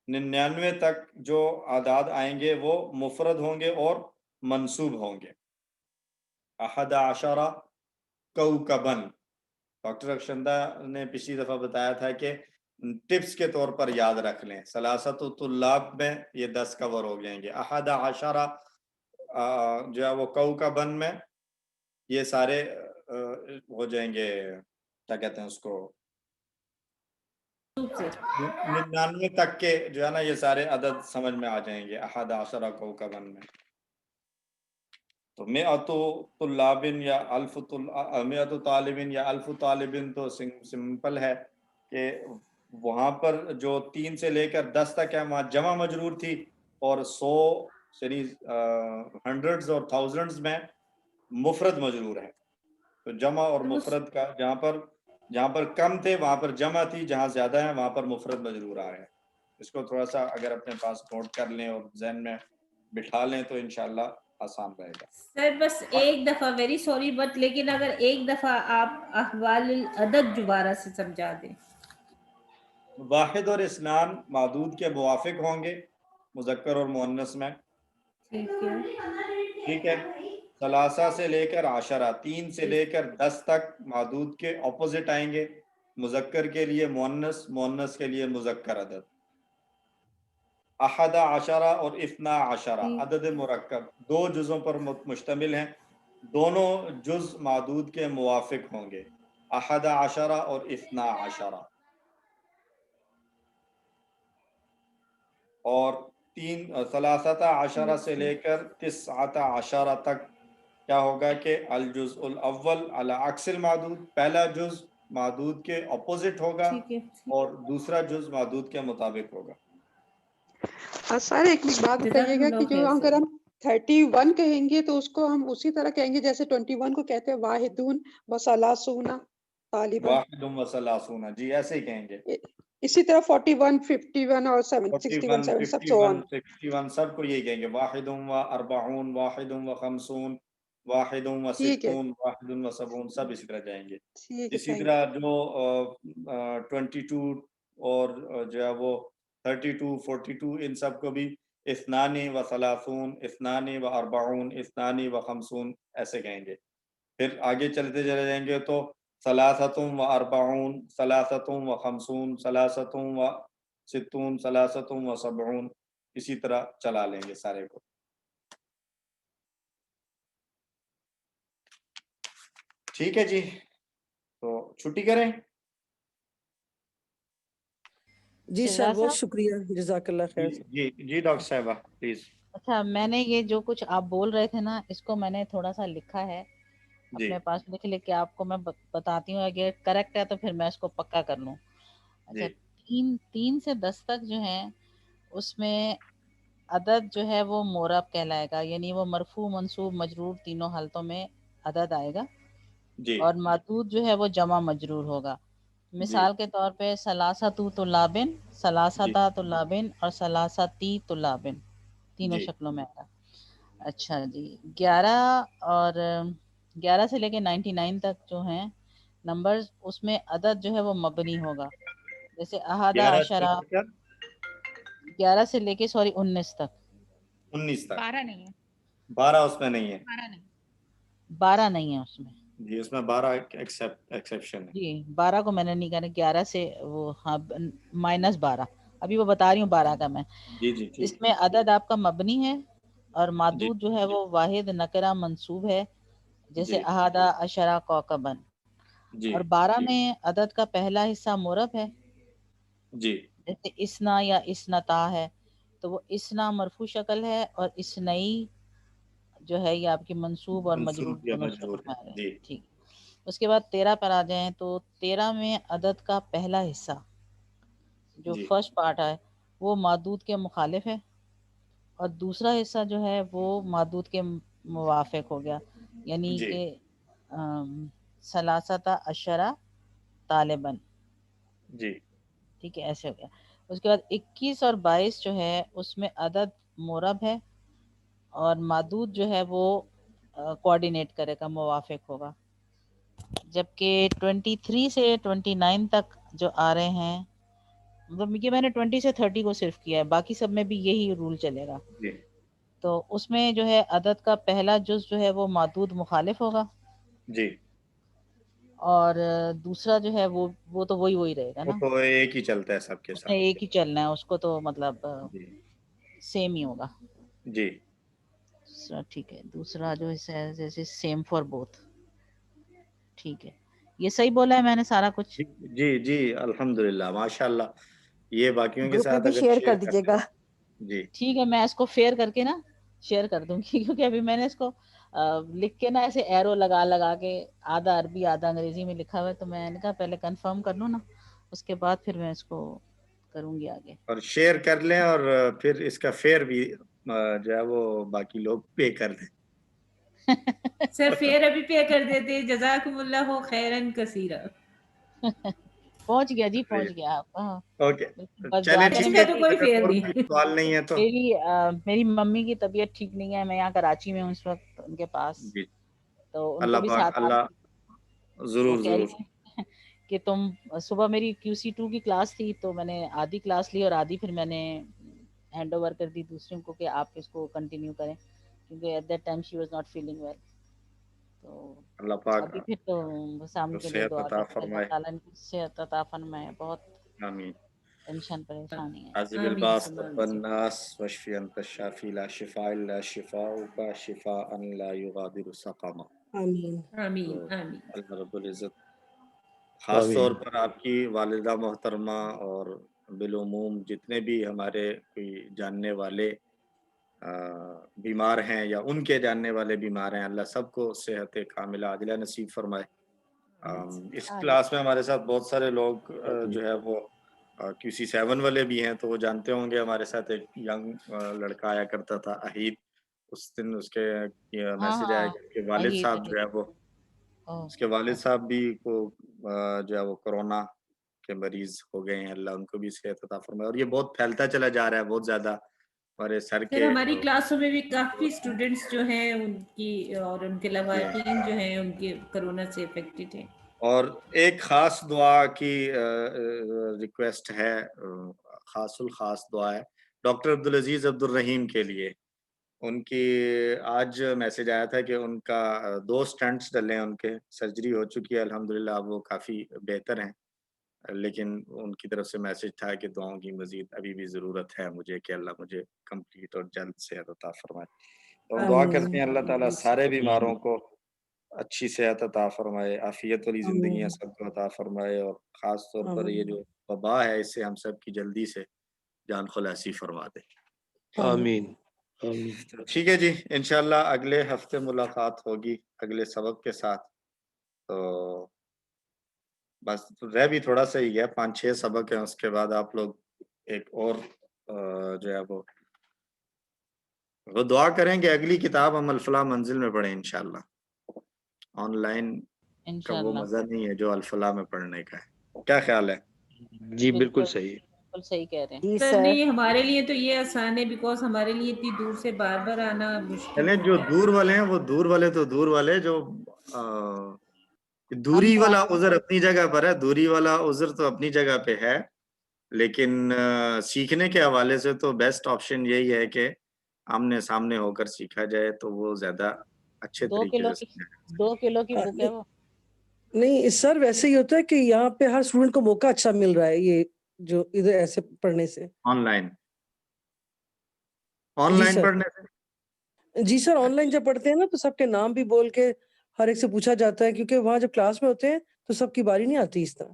99 تک جو اعداد آئیں گے وہ مفرد ہوں گے اور منصوب ہوں گے. 11 کوکبن, ڈاکٹر اکشندہ نے پچھلی دفعہ بتایا تھا کہ ٹپس کے طور پر یاد رکھ لیں. ثلاثۃ طلاب میں یہ 10 کور ہو جائیں گے. 11 جو ہے وہ کوکبن میں یہ سارے ہو جائیں گے, کیا کہتے ہیں اس کو, 99 تک کے جو ہے نا یہ سارے عدد سمجھ میں آ جائیں گے 11 کوکبن میں. تو 100 طلاب یا 100 طالبین یا 1000 طالبین تو سمپل ہے کہ وہاں پر جو 3 سے لے کر 10 تک ہے وہاں جمع مجرور تھی, اور 100 یعنی ہنڈریڈز اور تھاؤزنڈز میں مفرد مجرور ہے. تو جمع اور مفرد کا جہاں پر کم تھے وہاں پر جمع تھی, جہاں زیادہ ہیں وہاں پر مفرد مجرور آ رہے ہیں. اس کو تھوڑا سا اگر اپنے پاس نوٹ کر لیں اور ذہن میں بٹھا لیں تو انشاءاللہ آسان رہے گا. سر بس ایک دفعہ, ویری سوری بٹ, لیکن اگر ایک دفعہ آپ احوال العدد دوبارہ سے سمجھا دیں. واحد اور اثنان معدود کے موافق ہوں گے مذکر اور مؤنث میں, ٹھیک ہے. ثلاثہ سے لے کر 10, 3 سے لے کر 10 تک معدود کے اپوزٹ آئیں گے, مذکر کے لیے مؤنث, مؤنث کے لیے مذکر عدد. 11 اور 12 عدد مرکب 2 جزوں پر مشتمل ہیں, دونوں جز معدود کے موافق ہوں گے, 11 اور 12. اور 13 سے لے کر 19 تک کیا ہوگا کہ الجزء الاول علی عکس المعدود, پہلا جز معدود کے اپوزٹ ہوگا اور دوسرا جز معدود کے مطابق ہوگا. سر ایک بات بتائیے گا کہ جو اگر ہم 31 کہیں گے تو اس کو ہم اسی طرح کہیں گے جیسے 21 کو کہتے ہیں واحدون و ثلاثون طالبا, واحد و ثلاثون, جی ایسے ہی کہیں گے. اسی طرح 41, 51 اور 61, 61 سب کو یہی کہیں گے, واحد و اربعون, واحد و خمسون, واحد و ستون, واحد و سبعون, سب اسی طرح جائیں گے. اسی طرح جو 22 اور جو ہے وہ 32, 42 ان سب کو بھی اثنان و ثلاثون, اثنان و اربعون, اثنان و خمسون ایسے کہیں گے. پھر آگے چلتے چلے جائیں گے تو ثلاثۃ و اربعون, ثلاثۃ و خمسون, ثلاثۃ و ستون, ثلاثۃ و سبعون, اسی طرح چلا لیں گے سارے کو. ٹھیک ہے جی, تو چھٹی کریں. جی سر بہت شکریہ, جزاک اللہ خیر. جی ڈاکٹر صاحبہ پلیز. اچھا, میں نے یہ جو کچھ آپ بول رہے تھے نا, اس کو میں نے تھوڑا سا لکھا ہے اپنے پاس, لکھ کے آپ کو میں بتاتی ہوں, اگر کریکٹ ہے تو پھر میں اس کو پکا کر لوں. اچھا, 3 سے 10 تک جو ہیں اس میں عدد جو ہے وہ مورب کہلائے گا, یعنی وہ مرفوع, منصوب, مجرور تینوں حالتوں میں عدد آئے گا. اور معدود جو ہے وہ جمع مجرور ہوگا. مثال کے طور پہ ثلاثۃ طلابن, ثلاثۃ طلابن اور ثلاثتی طلابن تینوں شکلوں میں آئے گا. اچھا جی, 11 سے لے کے 99 تک جو ہیں نمبرز, اس میں عدد جو ہے وہ مبنی ہوگا. جیسے 11 11 سے لے کے 19 تک, 19 تک 12 نہیں ہے, 12 اس میں نہیں ہے, 12 نہیں ہے اس میں. جی اس میں 12 ایکسیپشن ہے. جی 12 کو میں نے نہیں کہا, 11 سے وہ ہاں -12, ابھی وہ بتا رہی ہوں 12 کا میں. جی اس میں عدد آپ کا مبنی ہے اور معدود جو ہے وہ واحد نکرہ منصوب ہے, جیسے 11 کوکبن. اور 12 میں عدد کا پہلا حصہ مورب ہے, جی جیسے اسنا یا اسنتا ہے, تو وہ اسنا مرفوع شکل ہے اور اسنئی جو ہے یہ آپ کی منصوب اور مجرور دونوں شکل میں آ رہے ہیں. ٹھیک. اس کے بعد 13 پر آ جائیں تو 13 میں عدد کا پہلا حصہ جو جی فرسٹ پارٹ ہے وہ معدود کے مخالف ہے اور دوسرا حصہ جو ہے وہ معدود کے موافق ہو گیا، یعنی جی کہ ثلاثۃ عشرہ طالباً، جی ٹھیک ہے، ایسے ہو گیا۔ اس کے بعد 21 اور 22 جو ہے اس میں عدد مرب ہے اور معدود جو ہے وہ کوآرڈینیٹ کرے گا، موافق ہوگا، جبکہ 23 سے 29 تک جو آ رہے ہیں، مطلب یہ میں نے 20 سے 30 کو صرف کیا ہے، باقی سب میں بھی یہی رول چلے گا۔ جی تو اس میں جو ہے عدد کا پہلا جز جو ہے وہ معدود مخالف ہوگا جی اور دوسرا جو ہے وہ تو وہی رہے گا وہ نا، تو ایک ہی چلتا ہے سب کے اس میں ساتھ۔ ایک ہی چلنا ہے، اس کو تو مطلب جی سیم ہی ہوگا۔ جی دوسرا ٹھیک ہے، دوسرا جو ہے جیسے سیم فار بوتھ، ٹھیک ہے، یہ صحیح بولا ہے میں نے سارا کچھ؟ جی جی جی الحمدللہ ماشاء اللہ، یہ باقیوں کے گروپ میں ساتھ بھی اگر شیئر شیئر کر کر دیجیے دیں۔ گا۔ جی ٹھیک ہے، میں اس کو فیئر کر کے نا شیئر کر دوں گی، کیونکہ ابھی میں نے اس کو لکھ کے نا ایسے ایرو لگا کے آدھا عربی آدھا انگریزی میں لکھا ہوا ہے، تو میں نے کہا پہلے کنفرم کر لوں نا، اس کے بعد پھر میں اس کو کروں گی آگے۔ اور شیئر کر لیں، اور پھر اس کا فیئر بھی جو ہے وہ باقی لوگ پے کر دیں۔ سر فیر ابھی پے کر دیتے، جزاکم اللہ خیرن کثیرا۔ پہنچ گیا جی، پہنچ گیا آپ۔ ہاں اوکے بالکل، بس چلیں دعا اس کریں ٹھیک ہے کا تو جی، میری کوئی اگر فیر اور نہیں۔ کوئی سوال نہیں ہے تو میری ممی کی طبیعت ٹھیک نہیں ہے، میں یہاں کراچی میں ہوں اس وقت ان کے پاس، جی تو ان کو اللہ بھی پاک ساتھ اللہ وہ ضرور کہہ ضرور۔ رہی ہیں کہ تم صبح میری QC2 کی کلاس تھی تو میں نے آدھی کلاس لی اور آدھی پھر میں نے ہینڈ اوور کر دی دوسروں کو کہ آپ اس کو کنٹینیو کریں، کیونکہ at that time she was not feeling well. تو اللہ پاک ابھی پھر تو بس ہم کو کے لیے صحت دعا عطا کریں کہ اللہ فرمائے، تعالیٰ نے صحت عطا فرمائے، بہت آمین۔ ٹینشن پریشانی ہے۔ عازب آمین الباس ثم رب آمین۔ الناس واشفی انت الشافی لا شفاء الا شفاؤک شفاء لا یغادر سقما۔ آمین۔ آمین آمین۔ اللہ رب العزت خاص آمین۔ طور پر آپ کی والدہ محترمہ اور بالعموم جتنے بھی ہمارے کوئی جاننے والے بیمار ہیں یا ان کے جاننے والے بیمار ہیں، اللہ سب کو صحت کاملہ عاجلہ نصیب فرمائے۔ اس کلاس میں ہمارے ساتھ بہت سارے لوگ جو ہے وہ QC7 والے بھی ہیں، تو وہ جانتے ہوں گے ہمارے ساتھ ایک ینگ لڑکا آیا کرتا تھا اہید، اس دن اس کے ہاں میسج آیا ہاں، کہ اس کے والد آئیے صاحب جو ہے وہ اس کے والد صاحب بھی کو جو ہے وہ کورونا کے مریض ہو گئے ہیں، اللہ ان کو بھی صحت عطا فرمائے۔ اور یہ بہت پھیلتا چلا جا رہا ہے بہت زیادہ ہمارے سر سر کے ہماری کلاسوں میں بھی کافی اسٹوڈینٹس جو ہیں ان کی اور ان کے لواتین جو ہیں ان کے کرونا سے افیکٹڈ ہیں۔ اور ایک خاص دعا کی ریکویسٹ ہے، خاص الخاص دعا ہے ڈاکٹر عبدالعزیز عبدالرحیم کے لیے۔ ان کی آج میسج آیا تھا کہ ان کا 2 سٹنٹس ڈلے ہیں، ان کے سرجری ہو چکی ہے الحمدللہ، اب وہ کافی بہتر ہیں، لیکن ان کی طرف سے میسج تھا کہ دعاؤں کی مزید ابھی بھی ضرورت ہے مجھے، کہ اللہ مجھے کمپلیٹ اور جلد صحت عطا فرمائے۔ تو ہم دعا کرتے ہیں اللہ تعالیٰ سارے بیماروں کو اچھی صحت عطا فرمائے، عافیت والی زندگیاں سب کو عطا فرمائے، اور خاص طور پر یہ جو وبا ہے اس سے ہم سب کی جلدی سے جان خلاصی فرما دے۔ آمین آمین۔ تو ٹھیک ہے جی، انشاءاللہ اگلے ہفتے ملاقات ہوگی اگلے سبق کے ساتھ۔ تو بس رہ بھی تھوڑا سا ہی ہے، 5-6 سبق ہیں، اس کے بعد آپ لوگ ایک اور جو ہے وہ دعا کریں کہ اگلی کتاب ہم الفلاح منزل میں پڑھیں انشاءاللہ۔ آن لائن کا وہ انشاءاللہ مزہ نہیں ہے جو الفلاح میں پڑھنے کا ہے، کیا خیال ہے؟ جی بالکل بالکل صحیح۔ بالکل صحیح کہہ رہے ہیں۔ جی سر سر، نہیں، ہمارے لیے تو یہ آسان ہے بیکاز ہمارے لیے اتنی دور سے بار بار آنا مشکل چلیں جو ہوتا ہے۔ دور والے ہیں وہ دور والے تو دور والے، جو ہم دوری تو والا آئیں گے۔ عذر اپنی جگہ پر ہے، دوری والا عذر تو اپنی جگہ پہ ہے، لیکن سیکھنے کے حوالے سے تو بیسٹ آپشن یہی ہے کہ آمنے سامنے ہو کر سیکھا جائے، تو وہ زیادہ اچھے 2 طریقے کلو سے کی سمجھا جا سکتا 2 کلو کی بک ہے وہ۔ نہیں سر، ویسے ہی ہوتا ہے کہ یہاں پہ ہر اسٹوڈنٹ کو موقع اچھا مل رہا ہے، یہ جو ادھر ایسے پڑھنے سے۔ ہے۔ آن جی لائن سر، پڑھنے سے جی سر، آن لائن جب پڑھتے ہیں نا تو سب کے نام بھی بول کے ہر ایک سے پوچھا جاتا ہے، کیونکہ وہاں جب کلاس میں ہوتے ہیں تو سب کی باری نہیں آتی اس طرح۔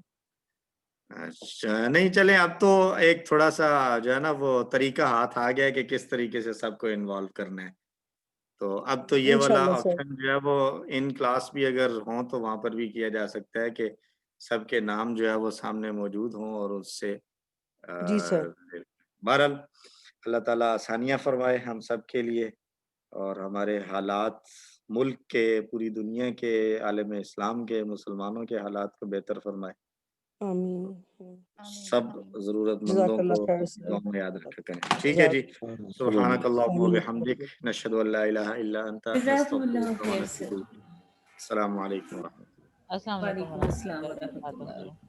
اچھا نہیں، چلیں اب تو ایک تھوڑا سا جو ہے نا وہ طریقہ ہاتھ آ گیا ہے کہ کس طریقے سے سب کو انوالو کرنا ہے، تو اب تو یہ والا انشاءاللہ سر۔ آپشن جو ہے وہ ان کلاس بھی اگر ہوں تو وہاں پر بھی کیا جا سکتا ہے کہ سب کے نام جو ہے وہ سامنے موجود ہوں اور اس سے جی سر بہرحال اللہ تعالیٰ آسانیاں فرمائے ہم سب کے لیے اور ہمارے حالات ملک کے پوری دنیا کے عالم اسلام کے مسلمانوں کے حالات کو بہتر فرمائے آمین سب ضرورت جزاک مندوں اللہ کو خیر سر دعا میں یاد رکھا کریں ٹھیک ہے جی سبحانک اللہم و بحمدک نشہد ان لا الہ الا انت جزاکم اللہ نستغفرک خیر ونتوب سر الیک السلام علیکم ورحمۃ اللہ السلام علیکم وعلیکم السلام ورحمۃ اللہ ورحمۃ اللہ وبرکاتہ